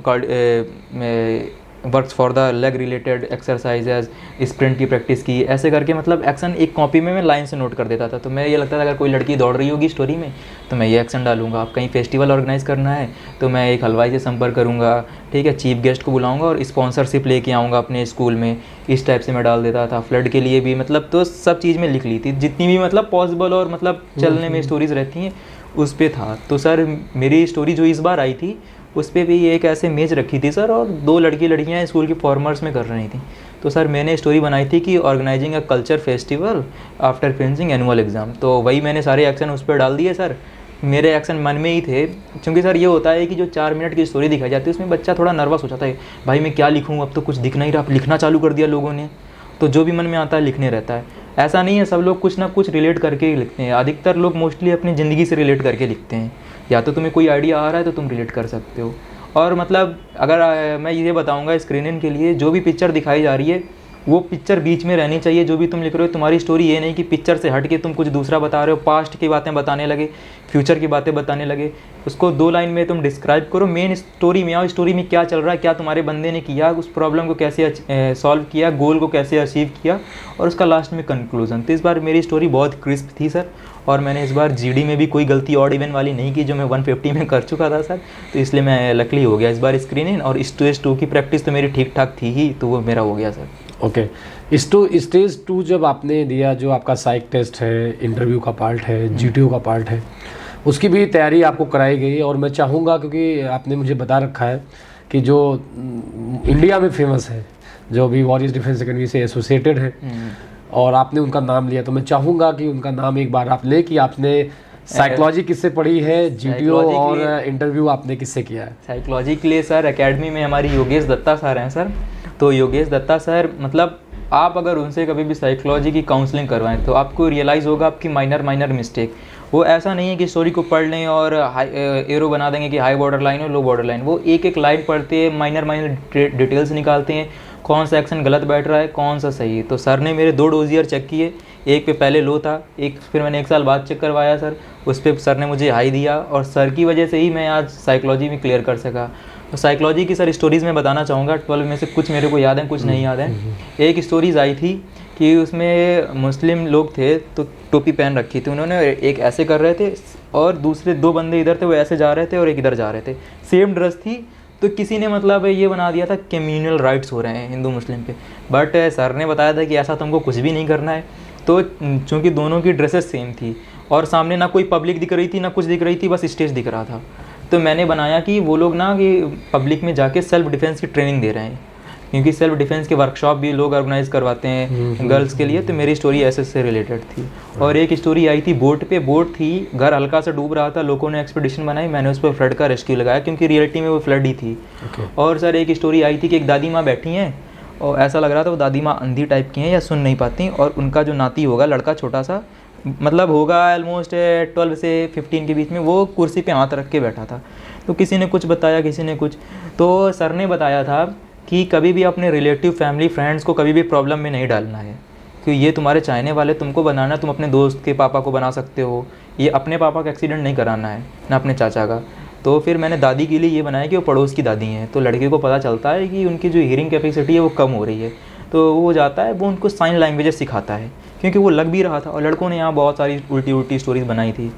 works for the leg related exercises, sprint की प्रैक्टिस की, ऐसे करके मतलब एक्शन एक कॉपी में मैं लाइन से नोट कर देता था। तो मैं ये लगता था अगर कोई लड़की दौड़ रही होगी स्टोरी में तो मैं ये एक्शन डालूंगा। अब कहीं फेस्टिवल ऑर्गेनाइज करना है तो मैं एक हलवाई से संपर्क करूँगा, ठीक है, चीफ गेस्ट को बुलाऊंगा और स्पॉन्सरशिप लेके आऊँगा अपने स्कूल में, इस टाइप से मैं डाल देता था। फ्लड के लिए भी मतलब तो सब चीज़ में लिख ली थी, जितनी भी मतलब पॉसिबल और मतलब चलने में स्टोरीज़ रहती हैं उस पे था। तो सर मेरी स्टोरी जो इस बार आई थी उस पर भी एक ऐसे मेज रखी थी सर, और 2 लड़कियां स्कूल की फॉर्मर्स में कर रही थी। तो सर मैंने स्टोरी बनाई थी कि organising a culture festival after finishing annual exam. तो वही मैंने सारे एक्शन उस पर डाल दिए सर। मेरे एक्शन मन में ही थे, क्योंकि सर ये होता है कि जो 4 मिनट की स्टोरी दिखाई जाती है उसमें बच्चा थोड़ा नर्वस हो जाता है, भाई मैं क्या लिखूँ, अब तो कुछ दिख नहीं रहा, अब लिखना चालू कर दिया लोगों ने, तो जो भी मन में आता है लिखने रहता है। ऐसा नहीं है, सब लोग कुछ ना कुछ रिलेट करके ही लिखते हैं। अधिकतर लोग मोस्टली अपनी ज़िंदगी से रिलेट करके लिखते हैं, या तो तुम्हें कोई आइडिया आ रहा है तो तुम रिलेट कर सकते हो। और मतलब अगर मैं ये बताऊंगा स्क्रीनिंग के लिए, जो भी पिक्चर दिखाई जा रही है वो पिक्चर बीच में रहनी चाहिए। जो भी तुम लिख रहे हो, तुम्हारी स्टोरी ये नहीं कि पिक्चर से हट के तुम कुछ दूसरा बता रहे हो, पास्ट की बातें बताने लगे, फ्यूचर की बातें बताने लगे। उसको 2 लाइन में तुम डिस्क्राइब करो, मेन स्टोरी में आओ, स्टोरी में क्या चल रहा है, क्या तुम्हारे बंदे ने किया, उस प्रॉब्लम को कैसे सॉल्व किया, गोल को कैसे अचीव किया, और उसका लास्ट में कंक्लूजन। तो इस बार मेरी स्टोरी बहुत क्रिस्प थी सर, और मैंने इस बार जीडी में भी कोई गलती ऑड इवन वाली नहीं की जो मैं 150 में कर चुका था सर। तो इसलिए मैं लकली हो गया इस बार स्क्रीनिंग, और स्टेज 2 की प्रैक्टिस तो मेरी ठीक ठाक थी ही, तो वो मेरा हो गया सर। ओके, स्टेज 2 जब आपने दिया, जो आपका साइक टेस्ट है, इंटरव्यू का पार्ट है, जीटीओ का पार्ट है, उसकी भी तैयारी आपको कराई गई। और मैं चाहूँगा, क्योंकि आपने मुझे बता रखा है कि जो इंडिया में फेमस है, जो अभी वॉरियर्स डिफेंस अकेडमी से एसोसिएटेड है, और आपने उनका नाम लिया, तो मैं चाहूँगा कि उनका नाम एक बार आप ले कि आपने साइकोलॉजी किससे पढ़ी है, जीटीओ और इंटरव्यू आपने किससे किया है। साइकोलॉजी के लिए सर एकेडमी में हमारी योगेश दत्ता सर हैं सर। तो योगेश दत्ता सर, मतलब आप अगर उनसे कभी भी साइकोलॉजी की काउंसलिंग करवाएं तो आपको रियलाइज़ होगा आपकी माइनर मिस्टेक। वो ऐसा नहीं है कि स्टोरी को पढ़ लें और एरो बना देंगे कि हाई बॉर्डर लाइन और लो बॉर्डर लाइन। वो एक लाइन पढ़ते हैं, माइनर डिटेल्स निकालते हैं, कौन सा एक्शन गलत बैठ रहा है, कौन सा सही है। तो सर ने मेरे 2 डोजियर चेक किए, एक पे पहले लो था, एक फिर मैंने 1 साल बाद चेक करवाया सर, उस पर सर ने मुझे हाई दिया, और सर की वजह से ही मैं आज साइकोलॉजी में क्लियर कर सका। तो साइकोलॉजी की सर स्टोरीज़ में बताना चाहूँगा, 12 में से कुछ मेरे को याद है, कुछ नहीं याद है। एक स्टोरीज़ आई थी कि उसमें मुस्लिम लोग थे, तो टोपी पहन रखी थी उन्होंने, एक ऐसे कर रहे थे और दूसरे 2 बंदे इधर थे, वो ऐसे जा रहे थे और एक इधर जा रहे थे, सेम ड्रेस थी। तो किसी ने मतलब ये बना दिया था कम्युनल राइट्स हो रहे हैं हिंदू मुस्लिम पे, बट सर ने बताया था कि ऐसा तुमको कुछ भी नहीं करना है। तो चूँकि दोनों की ड्रेसेस सेम थी और सामने ना कोई पब्लिक दिख रही थी ना कुछ दिख रही थी, बस स्टेज दिख रहा था, तो मैंने बनाया कि वो लोग ना कि पब्लिक में जाके सेल्फ डिफेंस की ट्रेनिंग दे रहे हैं, क्योंकि सेल्फ डिफेंस के वर्कशॉप भी लोग ऑर्गेनाइज करवाते हैं गर्ल्स के लिए। तो मेरी स्टोरी ऐसे से रिलेटेड थी। और एक स्टोरी आई थी बोट पे, बोट थी, घर हल्का सा डूब रहा था, लोगों ने एक्सपीडिशन बनाई, मैंने उस पर फ्लड का रेस्क्यू लगाया, क्योंकि रियलिटी में वो फ्लड ही थी। और सर एक स्टोरी आई थी कि एक दादी माँ बैठी हैं और ऐसा लग रहा था वो दादी माँ अंधी टाइप की हैं या सुन नहीं पाती, और उनका जो नाती होगा लड़का छोटा सा, मतलब होगा ऑलमोस्ट 12 से 15 के बीच में, वो कुर्सी पे हाथ रख के बैठा था। तो किसी ने कुछ बताया, किसी ने कुछ, तो सर ने बताया था कि कभी भी अपने रिलेटिव, फैमिली, फ्रेंड्स को कभी भी प्रॉब्लम में नहीं डालना है, क्योंकि ये तुम्हारे चाहने वाले तुमको बनाना, तुम अपने दोस्त के पापा को बना सकते हो, ये अपने पापा का एक्सीडेंट नहीं कराना है ना अपने चाचा का। तो फिर मैंने दादी के लिए ये बनाया कि वो पड़ोस की दादी हैं, तो लड़के को पता चलता है कि उनकी जो हियरिंग कैपेसिटी है वो कम हो रही है, तो वो जाता है, वो उनको साइन लैंग्वेजेस सिखाता है, क्योंकि वो लग भी रहा था। और लड़कों ने यहाँ बहुत सारी उल्टी स्टोरीज़ बनाई थी।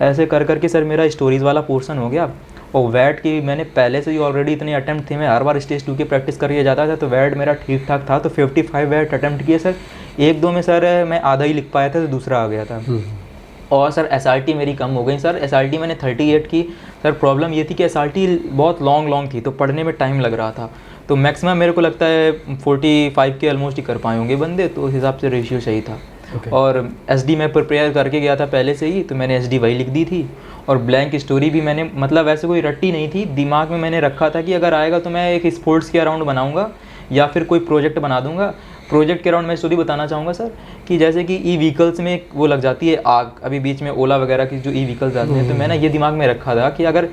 ऐसे कर करके सर मेरा स्टोरीज़ वाला पोर्शन हो गया। और वैट की मैंने पहले से ही ऑलरेडी इतने अटैम्प्ट थे, मैं हर बार स्टेज 2 की प्रैक्टिस करके जाता था, तो वैट मेरा ठीक ठाक था। तो 55 वैट अटैम्प्ट किए सर, 1-2 में सर मैं आधा ही लिख पाया था, तो दूसरा आ गया था। और सर SRT मेरी कम हो गई सर, SRT मैंने 38 की। सर प्रॉब्लम ये थी कि SRT बहुत लॉन्ग थी, तो पढ़ने में टाइम लग रहा था, तो मैक्सिमम मेरे को लगता है 45 के ऑलमोस्ट ही कर पाए होंगे बंदे, तो उस हिसाब से रेशियो सही था। और SD मैं प्रिपेयर करके गया था पहले से ही, तो मैंने SD वही लिख दी थी। और ब्लैंक स्टोरी भी मैंने, मतलब ऐसे कोई रट्टी नहीं थी, दिमाग में मैंने रखा था कि अगर आएगा तो मैं एक स्पोर्ट्स के अराउंड बनाऊंगा या फिर कोई प्रोजेक्ट बना दूंगा। प्रोजेक्ट के अराउंड मैं स्टोरी बताना चाहूँगा सर, कि जैसे कि ई-व्हीकल्स में वो लग जाती है आग, अभी बीच में ओला वगैरह की जो ई-व्हीकल्स आते हैं, तो मैंने ये दिमाग में रखा था कि अगर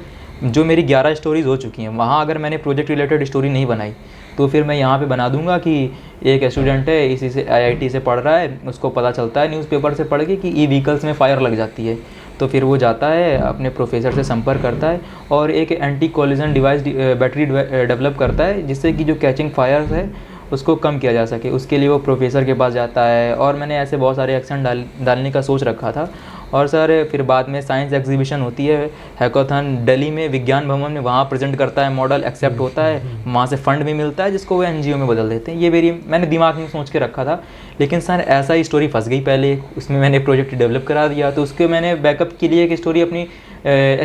जो मेरी 11 स्टोरीज़ हो चुकी हैं, वहाँ अगर मैंने प्रोजेक्ट रिलेटेड स्टोरी नहीं बनाई, तो फिर मैं यहाँ पे बना दूंगा कि एक स्टूडेंट है, इसी से IIT से पढ़ रहा है, उसको पता चलता है न्यूज़पेपर से पढ़ के कि ई-व्हीकल्स में फायर लग जाती है, तो फिर वो जाता है अपने प्रोफेसर से संपर्क करता है और एक anti collision device battery develop करता है जिससे कि जो कैचिंग फायर्स है उसको कम किया जा सके। उसके लिए वो प्रोफेसर के पास जाता है और मैंने ऐसे बहुत सारे एक्शन डालने का सोच रखा था। और सर फिर बाद में साइंस एग्जीबिशन होती है हैकाथन दिल्ली में विज्ञान भवन में, वहाँ प्रेजेंट करता है, मॉडल एक्सेप्ट होता है, वहाँ से फंड भी मिलता है जिसको वो एनजीओ में बदल देते हैं। ये मैंने दिमाग में सोच के रखा था, लेकिन सर ऐसा ही स्टोरी फंस गई पहले, उसमें मैंने प्रोजेक्ट डेवलप करा दिया। तो उसके मैंने बैकअप के लिए एक स्टोरी अपनी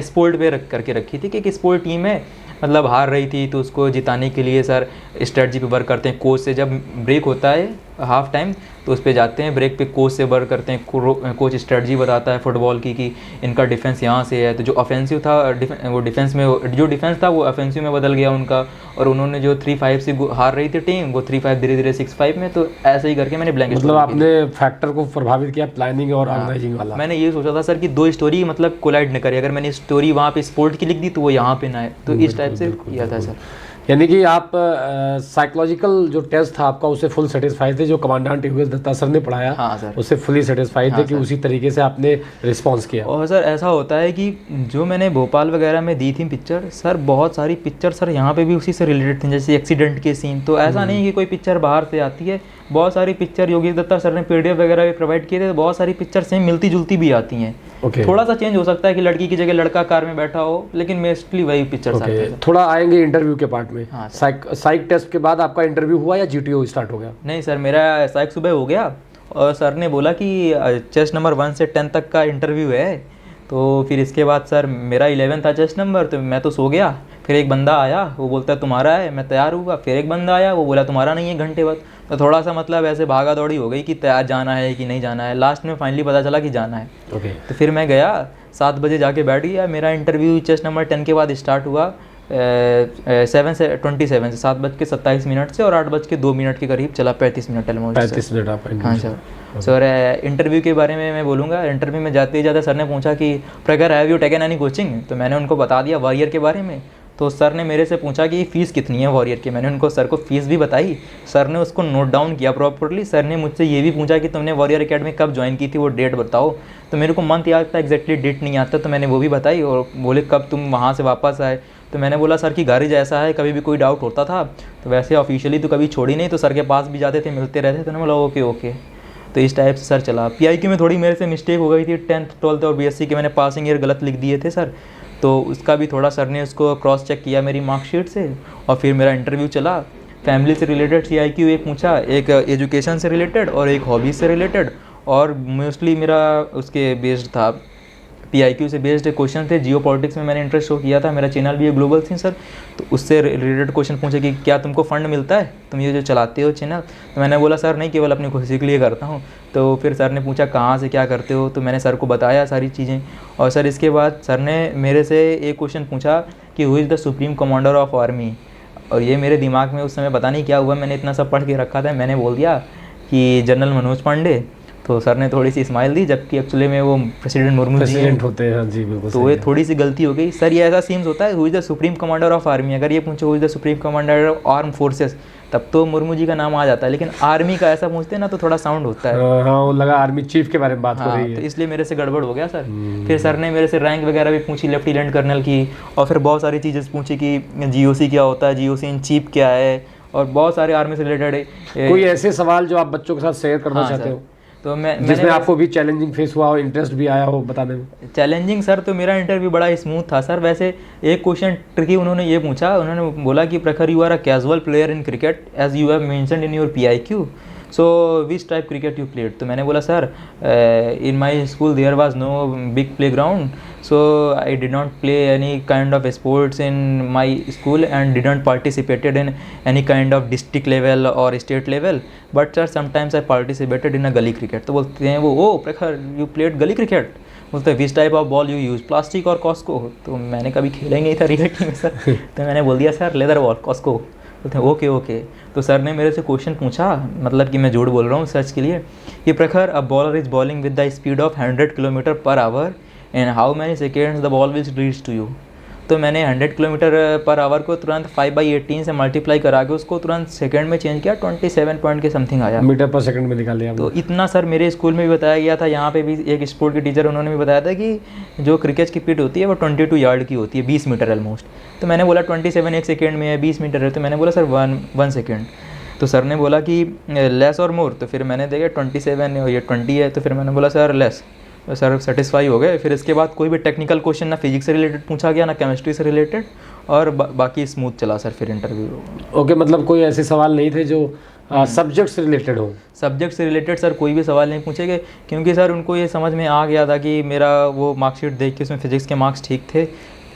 स्पोर्ट पे करके रखी थी कि एक स्पोर्ट टीम है, मतलब हार रही थी, तो उसको जिताने के लिए सर स्ट्रेटजी पे वर्क करते हैं। कोच से जब ब्रेक होता है हाफ टाइम तो उस पर जाते हैं, ब्रेक पे कोच से वर्क करते हैं। कोच स्ट्रेटजी बताता है फुटबॉल की कि इनका डिफेंस यहाँ से है, तो जो ऑफेंसिव था वो डिफेंस में, जो डिफेंस था वो ऑफेंसिव में बदल गया उनका, और उन्होंने जो 3-5 से हार रही थी टीम वो 3-5 धीरे धीरे 6-5 में। तो ऐसे ही करके मैंने ब्लैंक, मतलब आपने फैक्टर को प्रभावित किया, प्लानिंग और ऑर्गेनाइजिंग वाला। मैंने ये सोचा था सर कि 2 स्टोरी मतलब कोलाइड न करे, अगर मैंने स्टोरी वहाँ पे स्पोर्ट की लिख दी तो वो यहाँ पे ना आए, तो इस टाइप से किया था सर। यानी कि आप साइकोलॉजिकल जो टेस्ट था आपका उससे फुल सेटिस्फाइड थे, जो कमांडेंट यूएस दत्ता सर ने पढ़ाया हाँ सर, उससे फुली सेटिस्फाइड थे कि उसी तरीके से आपने रिस्पॉन्स किया। और सर ऐसा होता है कि जो मैंने भोपाल वगैरह में दी थी पिक्चर सर, बहुत सारी पिक्चर सर यहाँ पे भी उसी से रिलेटेड थी, जैसे एक्सीडेंट के सीन। तो ऐसा नहीं कि कोई पिक्चर बाहर से आती है, बहुत सारी पिक्चर योगेश दत्ता सर ने पीडीएफ वगैरह भी प्रोवाइड किए थे, तो बहुत सारी पिक्चर सेम मिलती जुलती भी आती हैं। थोड़ा सा चेंज हो सकता है कि लड़की की जगह लड़का कार में बैठा हो, लेकिन मोस्टली वही पिक्चर्स आते हैं। थोड़ा आएंगे इंटरव्यू के पार्ट में। हाँ, साइक टेस्ट के बाद आपका इंटरव्यू हुआ या जीटीओ स्टार्ट हो गया? नहीं सर, मेरा साइक सुबह हो गया और सर ने बोला कि चेस्ट नंबर 1 से 10 तक का इंटरव्यू है। तो फिर इसके बाद सर मेरा 11 था चेस्ट नंबर, तो मैं तो सो गया। फिर एक बंदा आया, वो बोलता है तुम्हारा है, मैं तैयार हुआ। फिर एक बंदा आया, वो बोला तुम्हारा नहीं है, घंटे बाद। तो थोड़ा सा मतलब ऐसे भागा दौड़ी हो गई कि तैयार जाना है कि नहीं जाना है। लास्ट में फाइनली पता चला कि जाना है। तो फिर मैं गया, 7 बजे जाके बैठ गया। मेरा इंटरव्यू चेस्ट नंबर 10 के बाद स्टार्ट हुआ 7:27 से 7:27 से, और 8:02 के करीब चला, 35 मिनट ऑलमोस्ट। 35 मिनट आपका? हाँ सर। इंटरव्यू के बारे में मैं बोलूँगा। इंटरव्यू में जाते ही जाते सर ने पूछा कि प्रगर have you taken any coaching? तो मैंने उनको बता दिया वॉरियर के बारे में। तो सर ने मेरे से पूछा कि फ़ीस कितनी है वॉरियर की। मैंने उनको सर को फ़ीस भी बताई, सर ने उसको नोट डाउन किया प्रॉपर्ली। सर ने मुझसे ये भी पूछा कि तुमने वॉरियर एकेडमी कब ज्वाइन की थी, वो डेट बताओ। तो मेरे को मंथ याद था, एग्जैक्टली डेट नहीं आता, तो मैंने वो भी बताई। और बोले कब तुम वहाँ से वापस आए? तो मैंने बोला सर कि घर ही जैसा है, कभी भी कोई डाउट होता था तो वैसे ऑफिशियली तो कभी छोड़ी नहीं, तो सर के पास भी जाते थे, मिलते रहते। तो मैंने बोला ओके। तो इस टाइप से सर चला। पीआईक्यू में थोड़ी मेरे से मिस्टेक हो गई थी, 10th 12th और बीएससी के मैंने पासिंग ईयर गलत लिख दिए थे सर। तो उसका भी थोड़ा सर ने उसको क्रॉस चेक किया मेरी मार्कशीट से, और फिर मेरा इंटरव्यू चला। फैमिली से रिलेटेड सीआईक्यू एक पूछा, एक एजुकेशन से रिलेटेड और एक हॉबीज से रिलेटेड, और मोस्टली मेरा उसके बेस्ड था, पीआईक्यू से बेस्ड क्वेश्चन थे। जियो पॉलिटिक्स में मैंने इंटरेस्ट शो किया था, मेरा चैनल भी ग्लोबल थी सर। तो उससे रिलेटेड क्वेश्चन पूछे कि क्या तुमको फंड मिलता है, तुम ये जो चलाते हो चैनल? तो मैंने बोला सर नहीं, केवल अपनी खुशी के लिए करता हूँ। तो फिर सर ने पूछा कहाँ से क्या करते हो, तो मैंने सर को बताया सारी चीज़ें। और सर इसके बाद सर ने मेरे से एक क्वेश्चन पूछा कि who is the supreme commander of army. और ये मेरे दिमाग में उस समय पता नहीं क्या हुआ, मैंने इतना सब पढ़ के रखा था, मैंने बोल दिया कि जनरल मनोज पांडे। तो सर ने थोड़ी सी स्माइल दी, जबकि एक्चुअली में वो प्रेसिडेंट मुर्मू जी होते हैं। हाँ जी बिल्कुल। तो ये थोड़ी सी गलती हो गई सर। ये ऐसा सीन्स होता है, who is the supreme commander of army, अगर ये पूछो who is the supreme commander of arm forces, तब तो मुर्मू जी का नाम आ जाता है, लेकिन आर्मी का ऐसा पूछते हैं ना तो थोड़ा साउंड होता है। हाँ, वो लगा आर्मी चीफ के बारे में बात हो रही है, तो इसलिए मेरे से गड़बड़ हो गया सर। फिर सर ने मेरे से रैंक वगैरह भी पूछी, लेफ्टिनेंट कर्नल की, और फिर बहुत सारी चीज़ें पूछी कि जीओसी क्या होता है, जीओसी इन चीफ क्या है, और बहुत सारे आर्मी से रिलेटेड। कोई ऐसे सवाल जो आप बच्चों के साथ शेयर करना चाहते हो, तो जिसमें आपको भी चैलेंजिंग फेस हुआ हो, इंटरेस्ट भी आया हो बताने में? चैलेंजिंग सर तो मेरा इंटरव्यू बड़ा स्मूथ था सर। वैसे एक क्वेश्चन ट्रिकी उन्होंने ये पूछा, उन्होंने बोला कि Prakhar you are a casual player in cricket as you have mentioned in your PIQ, so which type cricket you played? तो मैंने बोला sir in my school there was no big playground, so I did not play any kind of sports in my school and did not participated in any kind of district level or state level, but sir sometimes I participated in a gully cricket। तो बोलते हैं वो ओ प्रखर you played gully cricket? बोलते हैं which type of ball you use, plastic और Costco? तो मैंने कभी खेला ही नहीं था रियलिटी में सर। तो मैंने बोल दिया सर लेदर बॉल कॉस्को। बोलते हैं ओके। तो सर ने मेरे से क्वेश्चन पूछा, मतलब कि मैं झूठ बोल रहा हूँ सर्च के लिए, कि प्रखर a bowler is bowling with the speed of 100 km/h and how many seconds the ball will reach to you? तो मैंने 100 किलोमीटर पर आवर को तुरंत 5/18 से मल्टीप्लाई करा के उसको तुरंत सेकंड में चेंज किया, 27 पॉइंट के समथिंग आया। मीटर पर सेकंड में निकाल लिया तो इतना सर मेरे स्कूल में भी बताया गया था, यहाँ पे भी एक स्पोर्ट के टीचर उन्होंने भी बताया था कि जो क्रिकेट की पिच होती है वो 22 यार्ड की होती है, 20 मीटर ऑलमोस्ट। तो मैंने बोला 27 एक सेकेंड में है, 20 मीटर है। तो मैंने बोला सर 1 सेकेंड। तो सर ने बोला कि लेस और मोर। तो फिर मैंने देखा 27 और ये 20 है, तो फिर मैंने बोला सर लेस। तो सर सेटिस्फाई हो गए। फिर इसके बाद कोई भी टेक्निकल क्वेश्चन ना फिजिक्स से रिलेटेड पूछा गया, ना केमिस्ट्री से रिलेटेड, और बाकी स्मूथ चला सर फिर इंटरव्यू। ओके, मतलब कोई ऐसे सवाल नहीं थे जो सब्जेक्ट से रिलेटेड हो? सब्जेक्ट से रिलेटेड सर कोई भी सवाल नहीं पूछे गए, क्योंकि सर उनको ये समझ में आ गया था कि मेरा वो मार्कशीट देख के उसमें फिजिक्स के मार्क्स ठीक थे,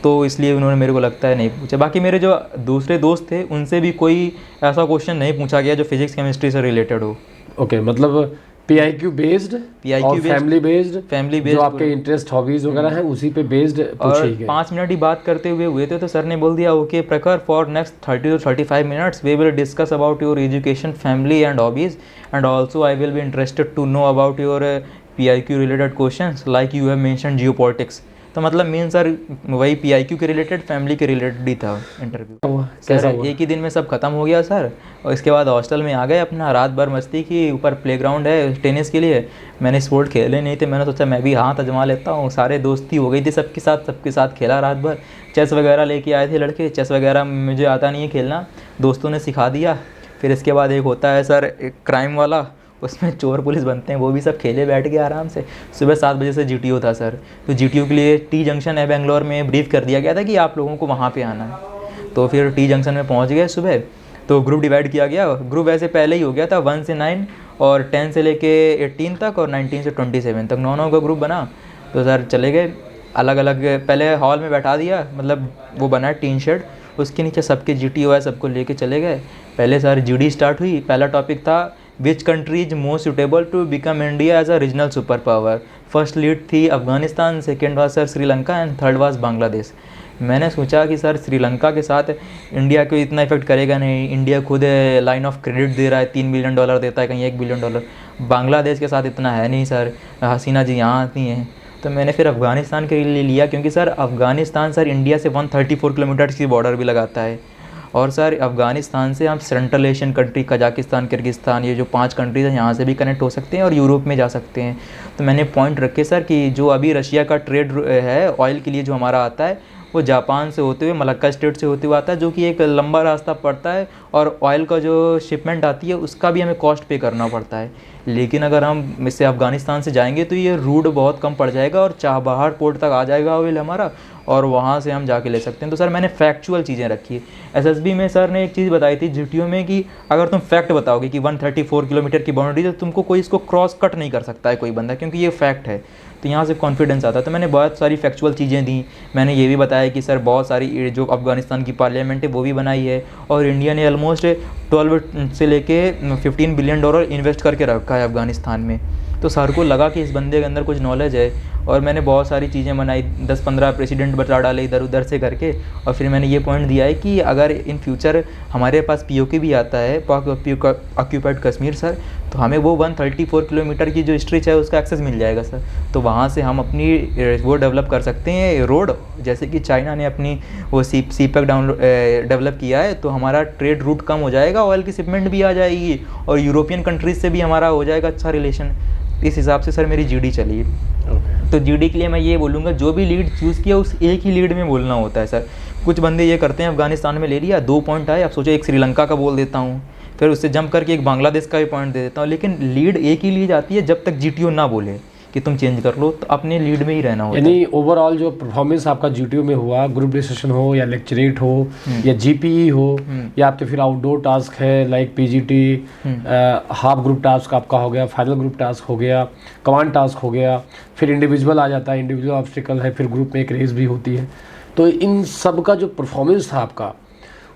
तो इसलिए उन्होंने मेरे को लगता है नहीं पूछा। बाकी मेरे जो दूसरे दोस्त थे उनसे भी कोई ऐसा क्वेश्चन नहीं पूछा गया जो फिजिक्स केमिस्ट्री से रिलेटेड हो। ओके, मतलब PIQ बेस्ड और फैमिली बेस्ड जो आपके इंटरेस्ट हॉबीज वगैरह हैं उसी पे बेस्ड पूछे गए। 5 मिनट ही बात करते हुए थे, तो सर ने बोल दिया okay Prakhar, for next 30 to 35 minutes we will discuss about your education, family and hobbies, and also I will be interested to know about your PIQ related questions like you have mentioned geopolitics. तो मतलब main sir वही PIQ के related, family के related ही था interview. Sir एक ही दिन में सब खत्म हो गया सर, और इसके बाद हॉस्टल में आ गए, अपना रात भर मस्ती की। ऊपर प्लेग्राउंड है टेनिस के लिए, मैंने स्पोर्ट खेले नहीं थे, मैंने सोचा मैं भी हाथ आजमा लेता हूँ। सारे दोस्ती हो गई थी सबके साथ खेला रात भर। चेस वगैरह लेके आए थे लड़के, चेस वगैरह मुझे आता नहीं है खेलना, दोस्तों ने सिखा दिया। फिर इसके बाद एक होता है सर एक क्राइम वाला, उसमें चोर पुलिस बनते हैं, वो भी सब खेले बैठ के आराम से। सुबह 7 बजे से GTO था सर, तो GTO के लिए T जंक्शन है बेंगलोर में, ब्रीफ कर दिया गया था कि आप लोगों को वहाँ पे आना है। तो फिर T जंक्शन में पहुँच गए सुबह। तो ग्रुप डिवाइड किया गया, ग्रुप वैसे पहले ही हो गया था 1 से 9 और 10 से लेके 18 तक और 19 से 27 तक 9 का ग्रुप बना। तो सर चले गए अलग अलग, पहले हॉल में बैठा दिया, मतलब वो बना है टीन शेड, उसके नीचे सबके GTO है, सबको लेके चले गए। पहले सर GD स्टार्ट हुई। पहला टॉपिक था which country is most suitable to become India as a regional super power. First lead थी Afghanistan, second was sir Sri Lanka and third was Bangladesh. मैंने सोचा कि सर श्रीलंका के साथ इंडिया को इतना इफेक्ट करेगा नहीं, इंडिया खुद लाइन ऑफ क्रेडिट दे रहा है, $3 बिलियन देता है, कहीं $1 बिलियन। बांग्लादेश के साथ इतना है नहीं सर, हसीना जी यहाँ आती हैं। तो मैंने फिर अफ़गानिस्तान के लिए लिया, क्योंकि सर अफ़गानिस्तान सर इंडिया से 134 किलोमीटर की बॉर्डर भी लगाता है, और सर अफ़गानिस्तान से हम central Asian country Kazakhstan, Kyrgyzstan, ये जो 5 कंट्रीज़ हैं यहाँ से भी कनेक्ट हो सकते हैं और यूरोप में जा सकते हैं। तो मैंने पॉइंट रखे सर कि जो अभी रशिया का ट्रेड है ऑयल के लिए जो हमारा आता है, वो जापान से होते हुए मलक्का स्टेट से होते हुए आता है, जो कि एक लंबा रास्ता पड़ता है, और ऑयल का जो शिपमेंट आती है उसका भी हमें कॉस्ट पे करना पड़ता है। लेकिन अगर हम इससे अफ़गानिस्तान से जाएंगे तो ये रूट बहुत कम पड़ जाएगा और चाबहार पोर्ट तक आ जाएगा ऑयल हमारा, और वहाँ से हम जाके ले सकते हैं। तो सर मैंने फैक्चुअल चीज़ें रखी है। SSB में सर ने एक चीज़ बताई थी GTO में कि अगर तुम फैक्ट बताओगे कि 134 किलोमीटर की बाउंड्री, तो तुमको कोई इसको क्रॉस कट नहीं कर सकता है कोई बंदा, क्योंकि ये फैक्ट है। तो यहाँ से कॉन्फिडेंस आता है। तो मैंने बहुत सारी फैक्चुअल चीज़ें दी। मैंने ये भी बताया कि सर बहुत सारी जो अफ़गानिस्तान की पार्लियामेंट है वो भी बनाई है, और इंडिया ने ऑलमोस्ट 12 से लेके $15 बिलियन इन्वेस्ट करके रखा है अफ़गानिस्तान में। तो सर को लगा कि इस बंदे के अंदर कुछ नॉलेज है, और मैंने बहुत सारी चीज़ें बनाई, 10-15 प्रेसिडेंट बता डाले इधर उधर से करके। और फिर मैंने ये पॉइंट दिया है कि अगर इन फ्यूचर हमारे पास POK भी आता है, पाक ऑक्यूपाइड कश्मीर सर, तो हमें वो 134 किलोमीटर की जो स्ट्रेच है उसका एक्सेस मिल जाएगा सर। तो वहाँ से हम अपनी वो डेवलप कर सकते हैं रोड, जैसे कि चाइना ने अपनी वो CPEC डेवलप किया है। तो हमारा ट्रेड रूट कम हो जाएगा, ऑयल की शिपमेंट भी आ जाएगी, और यूरोपियन कंट्रीज से भी हमारा हो जाएगा अच्छा रिलेशन। इस हिसाब से सर मेरी GD चली है। तो GD के लिए मैं ये बोलूँगा, जो भी लीड चूज़ किया उस एक ही लीड में बोलना होता है सर। कुछ बंदे ये करते हैं, अफ़गानिस्तान में ले लिया, 2 पॉइंट आए, अब सोचो एक श्रीलंका का बोल देता हूँ, फिर उससे जंप करके एक बांग्लादेश का भी पॉइंट दे देता हूँ। लेकिन लीड एक ही ली जाती है जब तक GTO ना बोले कि तुम चेंज कर लो, तो अपने लीड में ही रहना होता है। यानी ओवरऑल जो परफॉर्मेंस आपका GTO में हुआ, ग्रुप डिस्कशन हो या लेक्चरेट हो या GPE हो, या आपके फिर आउटडोर टास्क है like PGT, half group task आपका हो गया, फाइनल ग्रुप टास्क हो गया, कमांड टास्क हो गया, फिर इंडिविजुअल आ जाता है, इंडिविजुअल ऑब्स्टिकल है, फिर ग्रुप में एक रेस भी होती है। तो इन सब का जो परफॉर्मेंस था आपका,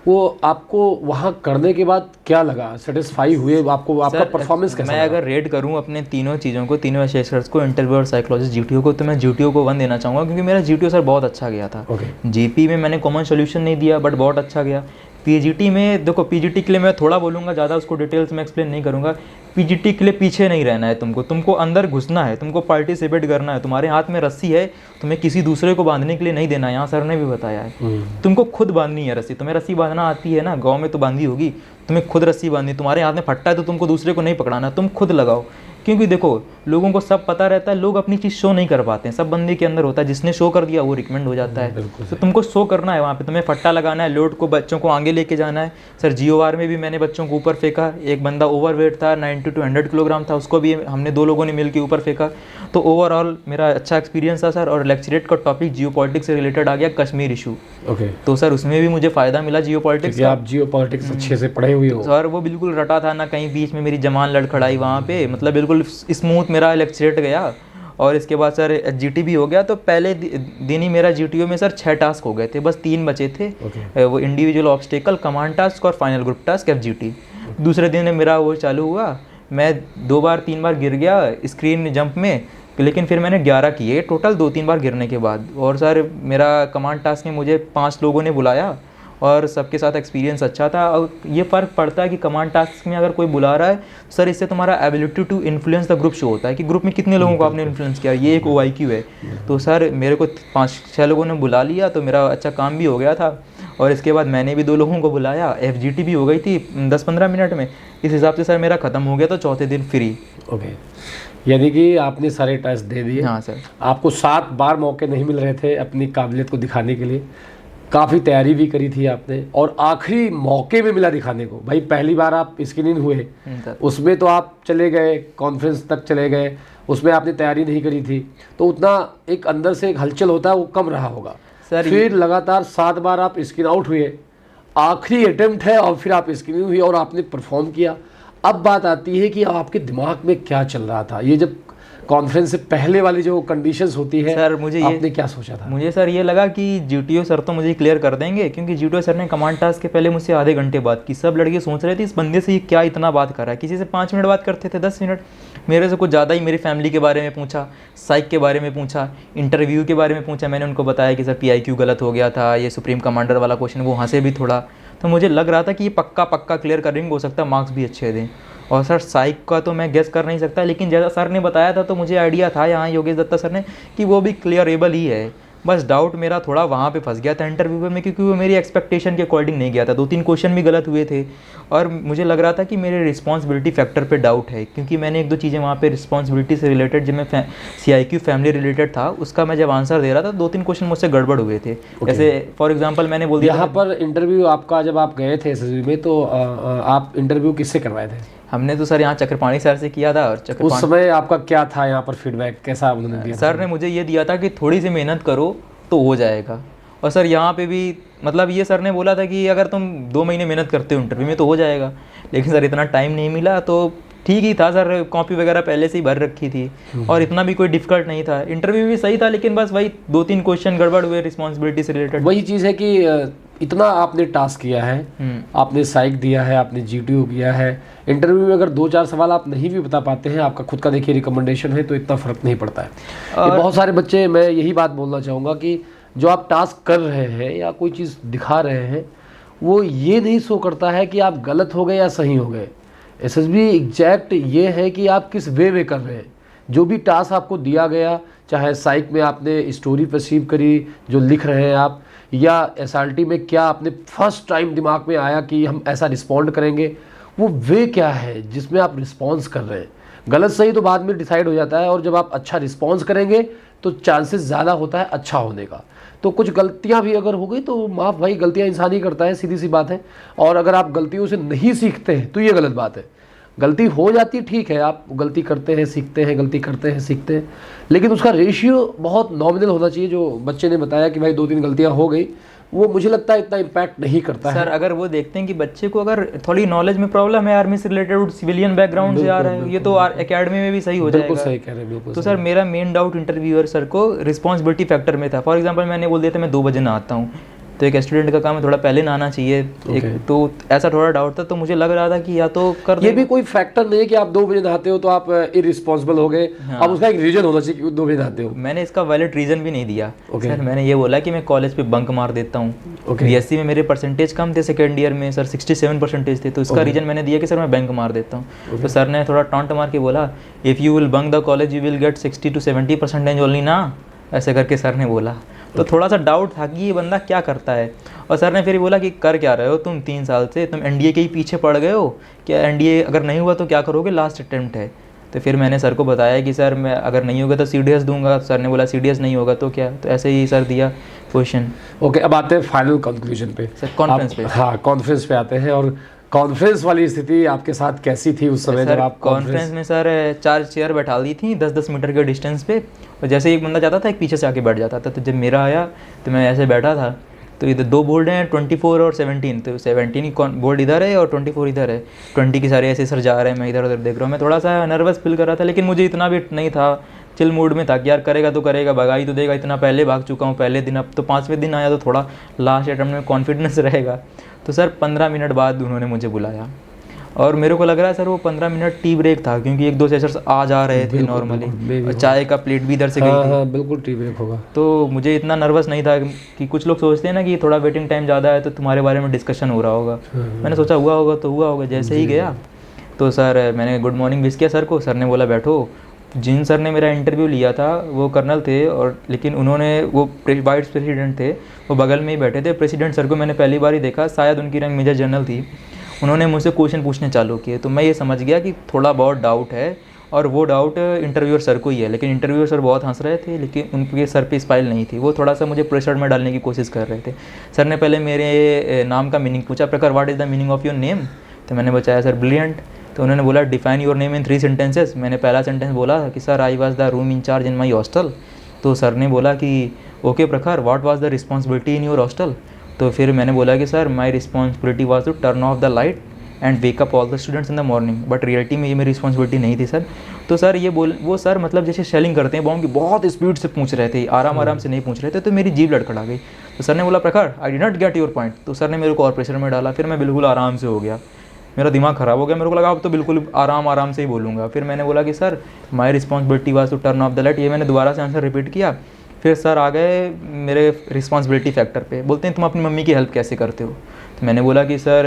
वो आपको वहाँ करने के बाद क्या लगा? सेटिस्फाई हुए आपको? आपका परफॉर्मेंस कैसा मैं अगर रेट करूँ अपने तीनों चीज़ों को, तीनों असेसर्स को, इंटरव्यू और साइकोलॉजिस्ट, GTO को, तो मैं GTO को 1 देना चाहूँगा, क्योंकि मेरा GTO सर बहुत अच्छा गया था। GP में मैंने कॉमन सोल्यूशन नहीं दिया, बट बहुत अच्छा गया। पीजीटी में देखो, पीजीटी के लिए मैं थोड़ा बोलूँगा, ज़्यादा उसको डिटेल्स में एक्सप्लेन नहीं करूँगा। पीजीटी के लिए पीछे नहीं रहना है तुमको अंदर घुसना है, तुमको पार्टिसिपेट करना है। तुम्हारे हाथ में रस्सी है, तुम्हें किसी दूसरे को बांधने के लिए नहीं देना है, यहाँ सर ने भी बताया है। तुमको खुद बांधनी है रस्सी। तुम्हें रस्सी बांधना आती है ना, गाँव में तो बांधी होगी, तुम्हें खुद रस्सी बांधनी। तुम्हारे हाथ में फट्टा है तो तुमको दूसरे को नहीं पकड़ाना, तुम खुद लगाओ। क्योंकि देखो, लोगों को सब पता रहता है, लोग अपनी चीज़ शो नहीं कर पाते हैं, सब बंदे के अंदर होता है। जिसने शो कर दिया वो रिकमेंड हो जाता है। तो तुमको शो करना है वहाँ पे, तुम्हें फट्टा लगाना है, लोड को बच्चों को आगे लेके जाना है। सर GOR में भी मैंने बच्चों को ऊपर फेंका। एक बंदा ओवरवेट था, 90 to 100 किलोग्राम था, उसको भी हमने 2 लोगों ने मिल के ऊपर फेंका। तो ओवरऑल मेरा अच्छा एक्सपीरियंस था सर। और लेक्चरेट का टॉपिक जियोपॉलिटिक्स से रिलेटेड आ गया, कश्मीर इशू। ओके, तो सर उसमें भी मुझे फ़ायदा मिला जियोपॉलिटिक्स का। आप जियोपॉलिटिक्स अच्छे से पढ़े हुए हो सर। वो बिल्कुल रटा था ना, कहीं बीच में मेरी जमान लड़खड़ाई वहाँ पे, मतलब बिल्कुल स्मूथ मेरा लेक्चरेट गया। और इसके बाद सर GT भी हो गया। तो पहले दिन ही मेरा GTO में सर 6 टास्क हो गए थे, बस 3 बचे थे। वो इंडिविजुअल ऑब्स्टेकल, कमांड टास्क और फाइनल ग्रुप टास्क FGT। दूसरे दिन मेरा वो चालू हुआ, मैं 2-3 बार गिर गया स्क्रीन जंप में, लेकिन फिर मैंने 11 किए टोटल 2-3 बार गिरने के बाद। और सर मेरा कमांड टास्क में मुझे 5 लोगों ने बुलाया और सबके साथ एक्सपीरियंस अच्छा था। और ये फ़र्क पड़ता है कि कमांड टास्क में अगर कोई बुला रहा है सर, इससे तुम्हारा ability to influence the group show होता है कि ग्रुप में कितने लोगों को आपने इन्फ्लुएंस किया। ये एक OIQ है। तो सर मेरे को 5-6 लोगों ने बुला लिया, तो मेरा अच्छा काम भी हो गया था। और इसके बाद मैंने भी 2 लोगों को बुलाया, FGT भी हो गई थी 10-15 मिनट में। इस हिसाब से सर मेरा ख़त्म हो गया, तो चौथे दिन फ्री। ओके, यानी कि आपने सारे टेस्ट दे दिए। हाँ सर। आपको 7 बार मौके नहीं मिल रहे थे अपनी काबिलियत को दिखाने के लिए, काफ़ी तैयारी भी करी थी आपने, और आखिरी मौके में मिला दिखाने को। भाई पहली बार आप स्क्रीनिंग हुए, उसमें तो आप चले गए, कॉन्फ्रेंस तक चले गए, उसमें आपने तैयारी नहीं करी थी, तो उतना एक अंदर से एक हलचल होता है वो कम रहा होगा सर। फिर लगातार 7 बार आप स्क्रीन आउट हुए, आखिरी अटेम्प्ट है, और फिर आप स्क्रीनिंग हुई और आपने परफॉर्म किया। अब बात आती है कि आपके दिमाग में क्या चल रहा था, ये जब कॉन्फ्रेंस से पहले वाली जो कंडीशंस होती है, सर मुझे आपने क्या सोचा था? मुझे सर ये लगा कि GTO सर तो मुझे क्लियर कर देंगे, क्योंकि GTO सर ने कमांड टास्क के पहले मुझसे आधे घंटे बात की। सब लड़के सोच रहे थे इस बंदे से ये क्या इतना बात कर रहा है। किसी से 5 मिनट बात करते थे, 10 मिनट। मेरे से कुछ ज़्यादा ही मेरी फैमिली के बारे में पूछा, साइक के बारे में पूछा, इंटरव्यू के बारे में पूछा। मैंने उनको बताया कि सर PIQ गलत हो गया था, ये सुप्रीम कमांडर वाला क्वेश्चन, वो हंसे भी थोड़ा। तो मुझे लग रहा था कि ये पक्का क्लियर करेंगे, हो सकता है मार्क्स भी अच्छे दें। और सर साइक का तो मैं गेस कर नहीं सकता, लेकिन जैसा सर ने बताया था तो मुझे आइडिया था यहाँ योगेश दत्ता सर ने कि वो भी क्लियरेबल ही है। बस डाउट मेरा थोड़ा वहाँ पे फंस गया था इंटरव्यू में, क्योंकि वो मेरी एक्सपेक्टेशन के अकॉर्डिंग नहीं गया था। 2-3 क्वेश्चन भी गलत हुए थे और मुझे लग रहा था कि मेरे रिस्पॉन्सिबिलिटी फैक्टर पे डाउट है, क्योंकि मैंने 1-2 चीज़ें वहाँ पे रिस्पॉन्सिबिलिटी से रिलेटेड, जब मैं CIQ फैमिली रिलेटेड था उसका मैं जब आंसर दे रहा था, 2-3 क्वेश्चन मुझसे गड़बड़ हुए थे। जैसे फॉर एग्जाम्पल मैंने बोल दिया यहाँ पर इंटरव्यू आपका जब आप गए थे SSB में, तो आप इंटरव्यू किससे करवाए थे? हमने तो सर यहाँ चक्रपाणी सर से किया था। और उस समय आपका क्या था यहाँ पर फीडबैक, कैसा उन्होंने दिया? सर ने मुझे ये दिया था कि थोड़ी सी मेहनत करो तो हो जाएगा। और सर यहाँ पे भी मतलब ये सर ने बोला था कि अगर तुम 2 महीने मेहनत करते हो इंटरव्यू में तो हो जाएगा। लेकिन सर इतना टाइम नहीं मिला, तो ठीक ही था सर, कॉपी वगैरह पहले से ही भर रखी थी और इतना भी कोई डिफिकल्ट नहीं था। इंटरव्यू भी सही था, लेकिन बस वही 2-3 क्वेश्चन गड़बड़ हुए रिस्पॉन्सिबिलिटी से रिलेटेड। वही चीज़ है कि इतना आपने टास्क किया है, आपने साइक दिया है, आपने GTO किया है, इंटरव्यू में अगर 2-4 सवाल आप नहीं भी बता पाते हैं, आपका खुद का देखिए रिकमेंडेशन है, तो इतना फ़र्क नहीं पड़ता है। ये बहुत सारे बच्चे, मैं यही बात बोलना चाहूँगा कि जो आप टास्क कर रहे हैं या कोई चीज़ दिखा रहे हैं, वो ये नहीं शो करता है कि आप गलत हो गए या सही हो गए। SSB एग्जैक्ट ये है कि आप किस वे में कर रहे हैं। जो भी टास्क आपको दिया गया, चाहे साइक में आपने स्टोरी परसीव करी जो लिख रहे हैं आप, या SRT में क्या आपने फर्स्ट टाइम दिमाग में आया कि हम ऐसा रिस्पॉन्ड करेंगे, वो वे क्या है जिसमें आप रिस्पॉन्स कर रहे हैं। गलत सही तो बाद में डिसाइड हो जाता है, और जब आप अच्छा रिस्पॉन्स करेंगे तो चांसेस ज़्यादा होता है अच्छा होने का। तो कुछ गलतियां भी अगर हो गई तो माफ़, भाई गलतियां इंसान ही करता है, सीधी सी बात है। और अगर आप गलतियों से नहीं सीखते हैं तो ये गलत बात है। गलती हो जाती है, ठीक है, आप गलती करते हैं सीखते हैं, गलती करते हैं सीखते हैं, लेकिन उसका रेशियो बहुत नॉमिनल होना चाहिए। जो बच्चे ने बताया कि भाई 2-3 गलतियां हो गई, वो मुझे लगता है इतना इम्पैक्ट नहीं करता है। सर अगर वो देखते हैं कि बच्चे को अगर थोड़ी नॉलेज में प्रॉब्लम है, आर्मी से रिलेटेड, सिविलियन बैकग्राउंड से आ रहा है, ये तो एकेडमी में भी सही हो जाएगा। बिल्कुल सही कह रहे हैं, बिल्कुल। तो सर मेरा मेन डाउट इंटरव्यूअर सर को रिस्पॉन्सिबिलिटी फैक्टर में था। फॉर एग्जांपल मैंने बोल दिया था मैं 2 बजे ना आता हूँ, तो एक स्टूडेंट का काम है थोड़ा पहले नहाना चाहिए। एक तो ऐसा थोड़ा डाउट था, तो मुझे लग रहा था कि या तो कर ये भी कोई फैक्टर नहीं है कि आप 2 बजे नहाते हो तो आप इररिस्पॉन्सिबल हो गए। अब उसका एक रीजन होना चाहिए कि 2 बजे नहाते हो। मैंने इसका वैलिड रीज़न भी नहीं दिया। सर मैंने ये बोला कि मैं कॉलेज पे बंक मार देता हूँ। बीएससी में मेरे परसेंटेज कम थे, सेकेंड ईयर में सर 67 परसेंटेज थे, तो इसका रीज़न मैंने दिया कि सर मैं बंक मार देता हूँ। तो सर ने थोड़ा टॉन्ट मार के बोला, if you will bunk the college you will get 60 to 70 percentage only ना, ऐसे करके सर ने बोला। तो थोड़ा सा डाउट था कि ये बंदा क्या करता है। और सर ने फिर बोला कि कर क्या रहे हो तुम 3 साल से, तुम एनडीए के ही पीछे पड़ गए हो क्या, एनडीए अगर नहीं हुआ तो क्या करोगे, लास्ट अटेम्प्ट है। तो फिर मैंने सर को बताया कि सर मैं अगर नहीं होगा तो सीडीएस दूंगा। सर ने बोला सीडीएस नहीं होगा तो क्या, तो ऐसे ही सर दिया क्वेश्चन। ओके, अब आते हैं फाइनल कंक्लूजन पे, सर कॉन्फ्रेंस पे। हाँ, कॉन्फ्रेंस पे आते हैं। और कॉन्फ्रेंस वाली स्थिति आपके साथ कैसी थी उस समय जब आप कॉन्फ्रेंस में? सर 4 चेयर बैठा दी थी 10-10 मीटर के डिस्टेंस पे, और जैसे एक बंदा जाता था एक पीछे से आके बैठ जाता था। तो जब मेरा आया तो मैं ऐसे बैठा था, तो इधर 2 बोर्ड हैं 24 और 17, तो 17 बोर्ड इधर है और 24 इधर है। 20 के सारे ऐसे सर जा रहे हैं, मैं इधर उधर देख रहा हूँ। मैं थोड़ा सा नर्वस फील कर रहा था, लेकिन मुझे इतना भी नहीं था, चिल मूड में था कि यार करेगा तो करेगा, भगाई तो देगा, इतना पहले भाग चुका हूँ पहले दिन, अब तो 5वें दिन आया तो थोड़ा लास्ट अटेम्प्ट में कॉन्फिडेंस रहेगा। तो सर 15 मिनट बाद उन्होंने मुझे बुलाया, और मेरे को लग रहा है सर वो 15 मिनट टी ब्रेक था, क्योंकि 1-2 सेशंस आ जा रहे थे नॉर्मली, और चाय का प्लेट भी इधर से गई थी। हाँ, बिल्कुल टी ब्रेक होगा। तो मुझे इतना नर्वस नहीं था कि कुछ लोग सोचते हैं ना कि थोड़ा वेटिंग टाइम ज़्यादा है तो तुम्हारे बारे में डिस्कशन हो रहा होगा। मैंने सोचा हुआ होगा तो हुआ होगा। जैसे ही गया तो सर मैंने गुड मॉर्निंग विश किया सर को। सर ने बोला बैठो। जिन सर ने मेरा इंटरव्यू लिया था वो कर्नल थे, और लेकिन उन्होंने वो वाइस प्रेसिडेंट थे, वो बगल में ही बैठे थे। प्रेसिडेंट सर को मैंने पहली बार ही देखा, शायद उनकी रैंक मेजर जनरल थी। उन्होंने मुझसे क्वेश्चन पूछने चालू किए, तो मैं ये समझ गया कि थोड़ा बहुत डाउट है, और वो डाउट इंटरव्यूअर सर को ही है। लेकिन इंटरव्यूअर सर बहुत हंस रहे थे, लेकिन उनके सर पे स्माइल नहीं थी, वो थोड़ा सा मुझे प्रेशर में डालने की कोशिश कर रहे थे। सर ने पहले मेरे नाम का मीनिंग पूछा, Prakhar what is the meaning of your name. तो मैंने बताया सर ब्रिलियंट। तो उन्होंने बोला define your name in 3 sentences. मैंने पहला सेंटेंस बोला कि sir I was the room incharge in my hostel. तो सर ने बोला कि okay Prakhar, what was the responsibility in your hostel. तो फिर मैंने बोला कि sir my responsibility was to turn off the light and wake up all the students in the morning, but reality में ये मेरी रिस्पॉन्सिबिलिटी नहीं थी सर। तो सर ये वो सर मतलब जैसे शेलिंग करते हैं बॉम्ब की, बहुत स्पीड से पूछ रहे थे, आराम से नहीं पूछ रहे थे, तो मेरी जीभ लड़खड़ा गई। तो सर ने बोला प्रखर I did not get your point. तो सर ने मेरे को और प्रेशर में डाला। फिर मैं बिल्कुल आराम से हो गया, मेरा दिमाग ख़राब हो गया। मेरे को लगा अब तो बिल्कुल आराम से ही बोलूँगा। फिर मैंने बोला कि sir my responsibility was to turn off the light. ये मैंने दोबारा से आंसर रिपीट किया। फिर सर आ गए मेरे रिस्पॉन्सिबिलिटी फैक्टर पे, बोलते हैं तुम अपनी मम्मी की हेल्प कैसे करते हो। तो मैंने बोला कि sir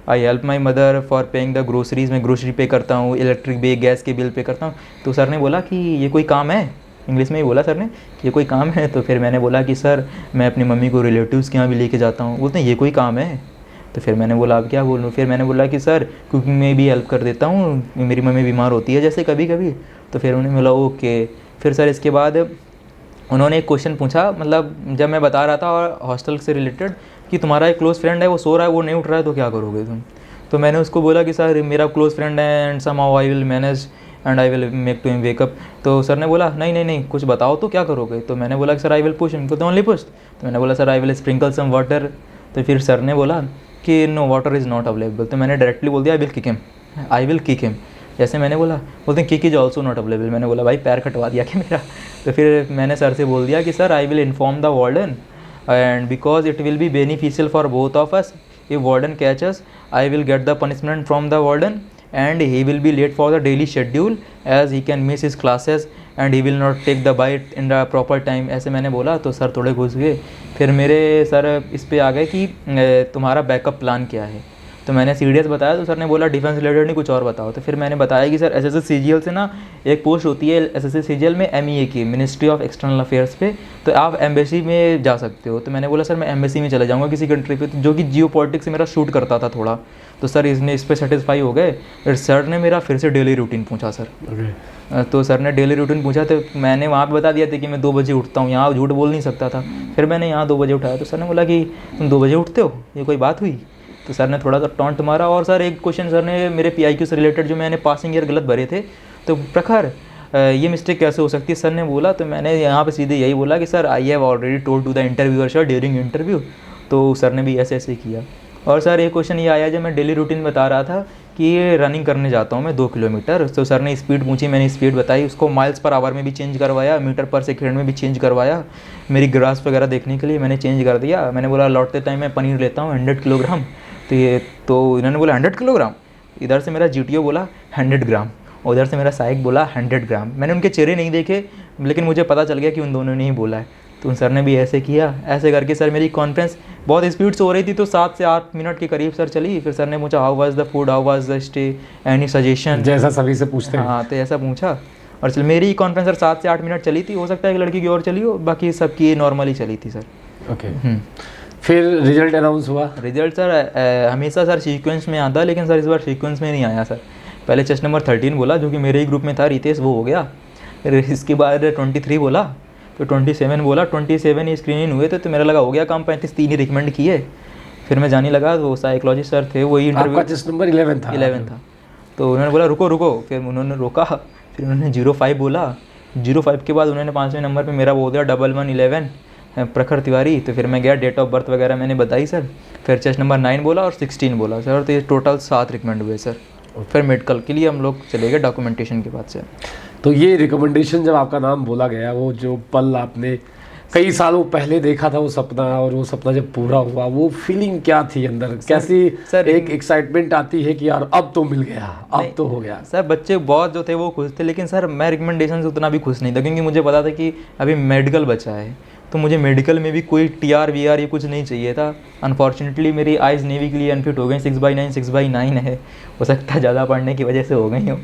I help my mother for paying the groceries, मैं ग्रोसरी पे करता हूँ, इलेक्ट्रिक बिल, गैस के बिल पे करता हूँ। तो सर ने बोला कि ये कोई काम है, इंग्लिश में ही बोला सर ने, ये कोई काम है। तो फिर मैंने बोला कि सर मैं अपनी मम्मी को रिलेटिव्स के यहाँ भी लेके जाता हूँ। बोलते हैं ये कोई काम है। तो फिर मैंने बोला अब क्या बोलूँ। फिर मैंने बोला कि सर कुकिंग में भी हेल्प कर देता हूँ, मेरी मम्मी बीमार होती है जैसे कभी कभी। तो फिर उन्होंने बोला ओके। फिर सर इसके बाद उन्होंने एक क्वेश्चन पूछा, मतलब जब मैं बता रहा था और हॉस्टल से रिलेटेड कि तुम्हारा एक क्लोज़ फ्रेंड है, वो सो रहा है, वो नहीं उठ रहा है, तो क्या करोगे तुम। तो मैंने उसको बोला कि सर मेरा क्लोज़ फ्रेंड है and somehow I will manage and I will make to him wake up. तो सर ने बोला नहीं कुछ बताओ तो क्या करोगे। तो मैंने बोला कि sir I will push him. तो ओनली पुश। तो मैंने बोला sir I will sprinkle some water. तो फिर सर ने बोला कि no water is not available. तो मैंने डायरेक्टली बोल दिया आई विल किक हिम। जैसे मैंने बोला, बोलते हैं kick is also not available. मैंने बोला भाई पैर कटवा दिया क्या मेरा। तो फिर मैंने सर से बोल दिया कि sir I will inform the warden and because it will be beneficial for both of us. If warden catches I will get the punishment from the warden and he will be late for the daily schedule as he can miss his classes and he will not take the bite in the proper time। ऐसे मैंने बोला तो sir थोड़े घुस गए। फिर मेरे sir इस पे आ गए कि तुम्हारा बैकअप प्लान क्या है। तो मैंने सीडीएस बताया, तो सर ने बोला डिफेंस रिलेटेड नहीं कुछ और बताओ। तो फिर मैंने बताया कि सर एसएससी सीजीएल से ना एक पोस्ट होती है एसएससी सीजीएल में एमईए की, मिनिस्ट्री ऑफ एक्सटर्नल अफेयर्स पे, तो आप एम्बेसी में जा सकते हो। तो मैंने बोला सर मैं एम्बेसी में चला जाऊँगा किसी कंट्री पे, जो कि जियो पॉलिटिक्स से मेरा शूट करता था थोड़ा। तो सर इसने इस पर सेटिस्फाई हो गए। फिर सर ने मेरा फिर से डेली रूटीन पूछा सर। तो सर ने डेली रूटीन पूछा, तो मैंने वहाँ पे बता दिया था कि मैं 2 बजे उठता हूँ, यहाँ झूठ बोल नहीं सकता था। फिर मैंने यहाँ 2 बजे उठाया। तो सर ने बोला कि तुम 2 बजे उठते हो, ये कोई बात हुई। तो सर ने थोड़ा सा टॉन्ट मारा। और सर एक क्वेश्चन सर ने मेरे PIQ से रिलेटेड जो मैंने पासिंग ईयर गलत भरे थे, तो प्रखर ये मिस्टेक कैसे हो सकती है सर ने बोला। तो मैंने यहाँ पे सीधे यही बोला कि sir I have already told to the interviewer sir during interview. तो सर ने भी ऐसे किया। और सर एक क्वेश्चन ये आया जब मैं डेली रूटीन बता रहा था कि ये रनिंग करने जाता हूँ मैं 2 किलोमीटर, तो सर ने स्पीड पूछी, मैंने स्पीड बताई, उसको माइल्स पर आवर में भी चेंज करवाया, मीटर पर सेकेंड में भी चेंज करवाया, मेरी ग्रास वगैरह देखने के लिए मैंने चेंज कर दिया। मैंने बोला लौटते टाइम मैं पनीर लेता हूँ 100 किलोग्राम, तो इन्होंने बोला 100 किलोग्राम, इधर से मेरा GTO बोला 100 ग्राम, उधर से मेरा साइक बोला 100 ग्राम। मैंने उनके चेहरे नहीं देखे, लेकिन मुझे पता चल गया कि उन दोनों ने ही बोला है। तो उन सर ने भी ऐसे किया, ऐसे करके सर मेरी कॉन्फ्रेंस बहुत स्पीड से हो रही थी, तो 7 से 8 मिनट के करीब सर चली। फिर सर ने पूछा how was the food, how was the stay, any suggestion, जैसा सभी से पूछते हैं। हाँ, तो ऐसा पूछा। और चल मेरी कॉन्फ्रेंस सर 7 से 8 मिनट चली थी, हो सकता है कि लड़की की और चली हो, बाकी सबकी नॉर्मली चली थी सर। ओके। फिर रिजल्ट अनाउंस हुआ? रिजल्ट सर हमेशा सर सीक्वेंस में आता है, लेकिन सर इस बार सीक्वेंस में नहीं आया सर। पहले चेस्ट नंबर 13 बोला, जो कि मेरे ही ग्रुप में था, रितेश, वो हो गया। फिर इसके बाद 23 बोला, तो 27 बोला, 27 ही स्क्रीनिंग हुए थे, तो मेरा लगा हो गया काम, 35 3 ही रिकमेंड किए। फिर मैं जाने लगा, तो साइकोलॉजिस्ट सर थे, वही इंटरव्यू। आपका चेस्ट नंबर 11 था? 11 था। तो उन्होंने बोला रुको रुको, फिर उन्होंने रोका, फिर उन्होंने 05 बोला। 05 के बाद उन्होंने 5वें नंबर पे मेरा बोल दिया 1111 प्रखर तिवारी। तो फिर मैं गया, डेट ऑफ बर्थ वगैरह मैंने बताई सर। फिर चेस्ट नंबर 9 बोला और 16 बोला सर, तो ये टोटल 7 रिकमेंड हुए सर। फिर मेडिकल के लिए हम लोग चले गए डॉक्यूमेंटेशन के बाद से। तो ये रिकमेंडेशन जब आपका नाम बोला गया, वो जो पल आपने कई सालों पहले देखा था वो सपना, और वो सपना जब पूरा हुआ, वो फीलिंग क्या थी अंदर? कैसी सर एक एक्साइटमेंट आती है कि यार अब तो मिल गया, अब तो हो गया? सर बच्चे बहुत जो थे वो खुश थे, लेकिन सर मैं रिकमेंडेशन से उतना भी खुश नहीं था, क्योंकि मुझे पता था कि अभी मेडिकल बचा है, तो मुझे मेडिकल में भी कोई TR VR ये कुछ नहीं चाहिए था। अनफॉर्चुनेटली मेरी आइज़ नेवी के लिए अनफिट हो गई, 6/9 6/9 है, हो सकता है ज़्यादा पढ़ने की वजह से हो गई हूँ।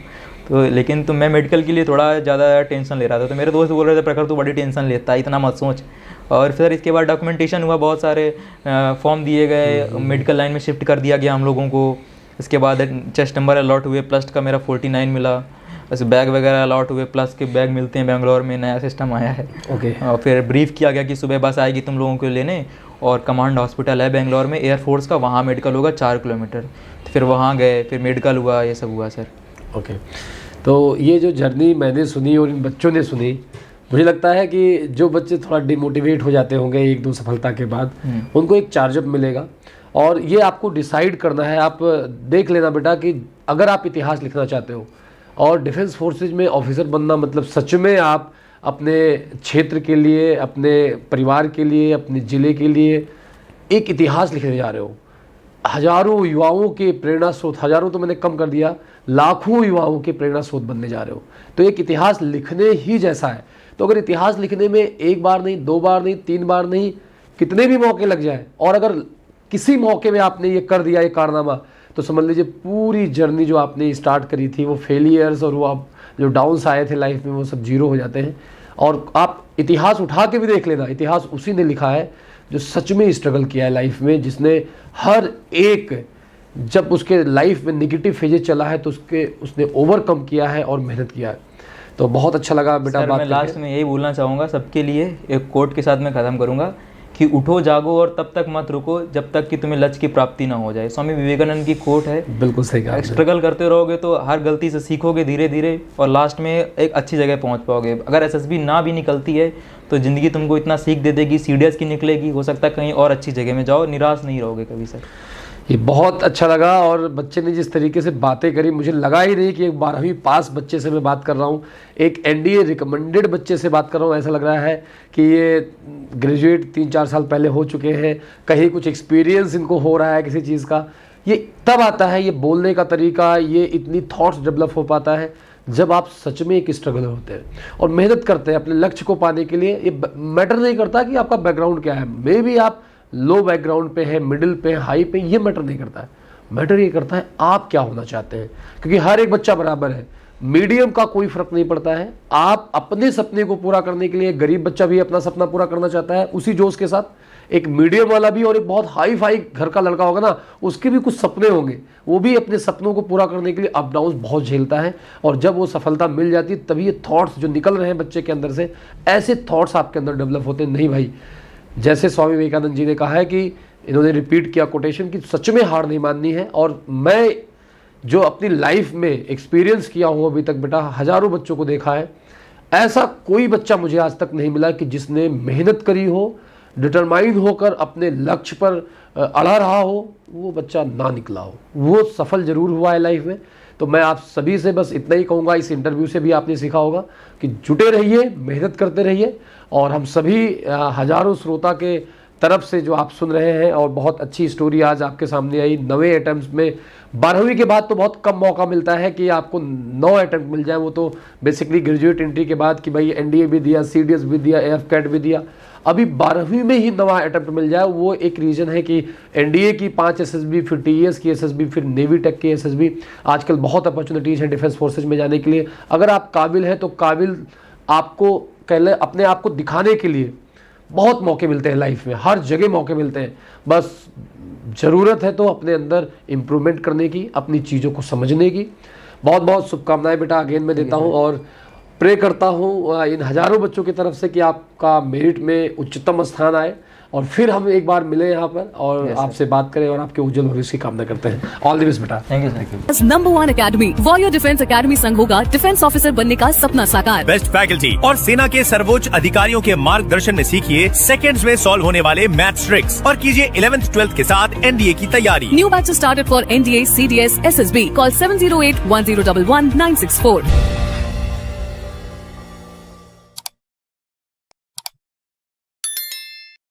तो लेकिन तो मैं मेडिकल के लिए थोड़ा ज़्यादा टेंशन ले रहा था, तो मेरे दोस्त बोल रहे थे प्रखर तू बड़ी टेंशन लेता है, इतना मत सोच। और फिर इसके बाद डॉक्यूमेंटेशन हुआ, बहुत सारे फॉर्म दिए गए, मेडिकल लाइन में शिफ्ट कर दिया गया हम लोगों को। इसके बाद चेस्ट नंबर अलॉट हुए, प्लस का मेरा 49 मिला। बस बैग वगैरह अलॉट हुए, प्लस के बैग मिलते हैं, बेंगलोर में नया सिस्टम आया है। ओके। और फिर ब्रीफ किया गया कि सुबह बस आएगी तुम लोगों को लेने, और कमांड हॉस्पिटल है बेंगलोर में एयरफोर्स का, वहाँ मेडिकल होगा 4 किलोमीटर। तो फिर वहाँ गए, फिर मेडिकल हुआ, ये सब हुआ सर। ओके। तो ये जो जर्नी मैंने सुनी और इन बच्चों ने सुनी, मुझे लगता है कि जो बच्चे थोड़ा डिमोटिवेट हो जाते होंगे 1-2 सफलता के बाद, उनको एक चार्जअप मिलेगा। और ये आपको डिसाइड करना है, आप देख लेना बेटा कि अगर आप इतिहास लिखना चाहते हो और डिफेंस फोर्सेज में ऑफिसर बनना, मतलब सच में आप अपने क्षेत्र के लिए, अपने परिवार के लिए, अपने ज़िले के लिए एक इतिहास लिखने जा रहे हो। हजारों युवाओं के प्रेरणा स्रोत, हजारों तो मैंने कम कर दिया, लाखों युवाओं के प्रेरणा स्रोत बनने जा रहे हो। तो एक इतिहास लिखने ही जैसा है। तो अगर इतिहास लिखने में 1 बार नहीं, 2 बार नहीं, 3 बार नहीं, कितने भी मौके लग जाए, और अगर किसी मौके में आपने ये कर दिया, ये कारनामा, तो समझ लीजिए पूरी जर्नी जो आपने स्टार्ट करी थी, वो फेलियर्स और वो आप जो डाउन्स आए थे लाइफ में, वो सब जीरो हो जाते हैं। और आप इतिहास उठा के भी देख लेना, इतिहास उसी ने लिखा है जो सच में स्ट्रगल किया है लाइफ में, जिसने हर एक, जब उसके लाइफ में नेगेटिव फेजेस चला है तो उसने ओवरकम किया है और मेहनत किया है। तो बहुत अच्छा लगा बेटा सर, बात मैं लास्ट में यही बोलना चाहूँगा सबके लिए, एक कोट के साथ मैं ख़त्म करूँगा कि उठो जागो और तब तक मत रुको जब तक कि तुम्हें लक्ष्य की प्राप्ति ना हो जाए। स्वामी विवेकानंद की कोट है। बिल्कुल सही कहा। स्ट्रगल करते रहोगे तो हर गलती से सीखोगे धीरे धीरे, और लास्ट में एक अच्छी जगह पहुंच पाओगे। अगर SSB ना भी निकलती है तो ज़िंदगी तुमको इतना सीख दे देगी, CDS की निकलेगी, हो सकता है कहीं और अच्छी जगह में जाओ, निराश नहीं रहोगे कभी सर। ये बहुत अच्छा लगा। और बच्चे ने जिस तरीके से बातें करी, मुझे लगा ही नहीं कि एक 12वीं पास बच्चे से मैं बात कर रहा हूँ, एक NDA रिकमेंडेड बच्चे से बात कर रहा हूँ। ऐसा लग रहा है कि ये ग्रेजुएट 3-4 साल पहले हो चुके हैं, कहीं कुछ एक्सपीरियंस इनको हो रहा है किसी चीज़ का। ये तब आता है, ये बोलने का तरीका, ये इतनी थॉट्स डेवलप हो पाता है जब आप सच में एक स्ट्रगलर होते हैं और मेहनत करते हैं अपने लक्ष्य को पाने के लिए। ये मैटर नहीं करता कि आपका बैकग्राउंड क्या है, मे बी आप लो बैकग्राउंड पे है, मिडिल पे, हाई पे, ये मैटर नहीं करता है। मैटर ये करता है आप क्या होना चाहते हैं, क्योंकि हर एक बच्चा बराबर है, मीडियम का कोई फर्क नहीं पड़ता है। आप अपने सपने को पूरा करने के लिए, गरीब बच्चा भी अपना सपना पूरा करना चाहता है उसी जोश के साथ, एक मीडियम वाला भी, और एक बहुत हाई फाई घर का लड़का होगा ना, उसके भी कुछ सपने होंगे, वो भी अपने सपनों को पूरा करने के लिए अप डाउन बहुत झेलता है। और जब वो सफलता मिल जाती है तभी ये थॉट्स जो निकल रहे हैं बच्चे के अंदर से, ऐसे थॉट्स आपके अंदर डेवलप होते हैं। नहीं भाई, जैसे स्वामी विवेकानंद जी ने कहा है कि इन्होंने रिपीट किया कोटेशन कि सच में हार नहीं माननी है। और मैं जो अपनी लाइफ में एक्सपीरियंस किया हूँ अभी तक बेटा, हजारों बच्चों को देखा है, ऐसा कोई बच्चा मुझे आज तक नहीं मिला कि जिसने मेहनत करी हो, डिटरमाइन होकर अपने लक्ष्य पर अड़ा रहा हो, वो बच्चा ना निकला हो। वो सफल जरूर हुआ है लाइफ में। तो मैं आप सभी से बस इतना ही कहूँगा, इस इंटरव्यू से भी आपने सीखा होगा कि जुटे रहिए, मेहनत करते रहिए। और हम सभी हजारों श्रोता के तरफ से जो आप सुन रहे हैं, और बहुत अच्छी स्टोरी आज आपके सामने आई। 9वें अटेम्प्ट में 12वीं के बाद तो बहुत कम मौका मिलता है कि आपको 9 अटेम्प्ट मिल जाए। वो तो बेसिकली ग्रेजुएट एंट्री के बाद कि भाई एनडीए भी दिया, सीडीएस भी दिया, एफ कैट भी दिया, अभी 12वीं में ही 9वां अटेम्प्ट मिल जाए, वो एक रीज़न है कि एनडीए की 5 एसएसबी, फिर टीईएस की एसएसबी, फिर नेवी टेक की एसएसबी। आजकल बहुत अपॉर्चुनिटीज़ हैं डिफेंस फोर्सेज में जाने के लिए। अगर आप काबिल हैं तो काबिल आपको कह लें, अपने आप को दिखाने के लिए बहुत मौके मिलते हैं लाइफ में, हर जगह मौके मिलते हैं। बस ज़रूरत है तो अपने अंदर इम्प्रूवमेंट करने की, अपनी चीज़ों को समझने की। बहुत बहुत शुभकामनाएं बेटा अगेन मैं देता हूं, और प्रे करता हूं इन हज़ारों बच्चों की तरफ से कि आपका मेरिट में उच्चतम स्थान आए, और फिर हम एक बार मिले यहाँ पर और आपसे बात करें और आपके उज्जवल भविष्य की कामना करते हैं। ऑल द बेस्ट बेटा। Thank you. Number 1 academy warrior defence academy संघ होगा डिफेंस ऑफिसर बनने का सपना साकार। बेस्ट फैकल्टी और सेना के सर्वोच्च अधिकारियों के मार्गदर्शन में सीखिए सेकंड्स में सॉल्व होने वाले मैथ्स ट्रिक्स, और कीजिए 11th 12th के साथ एनडीए की तैयारी। New batches started for NDA, CDS, SSB. Call 7081011964।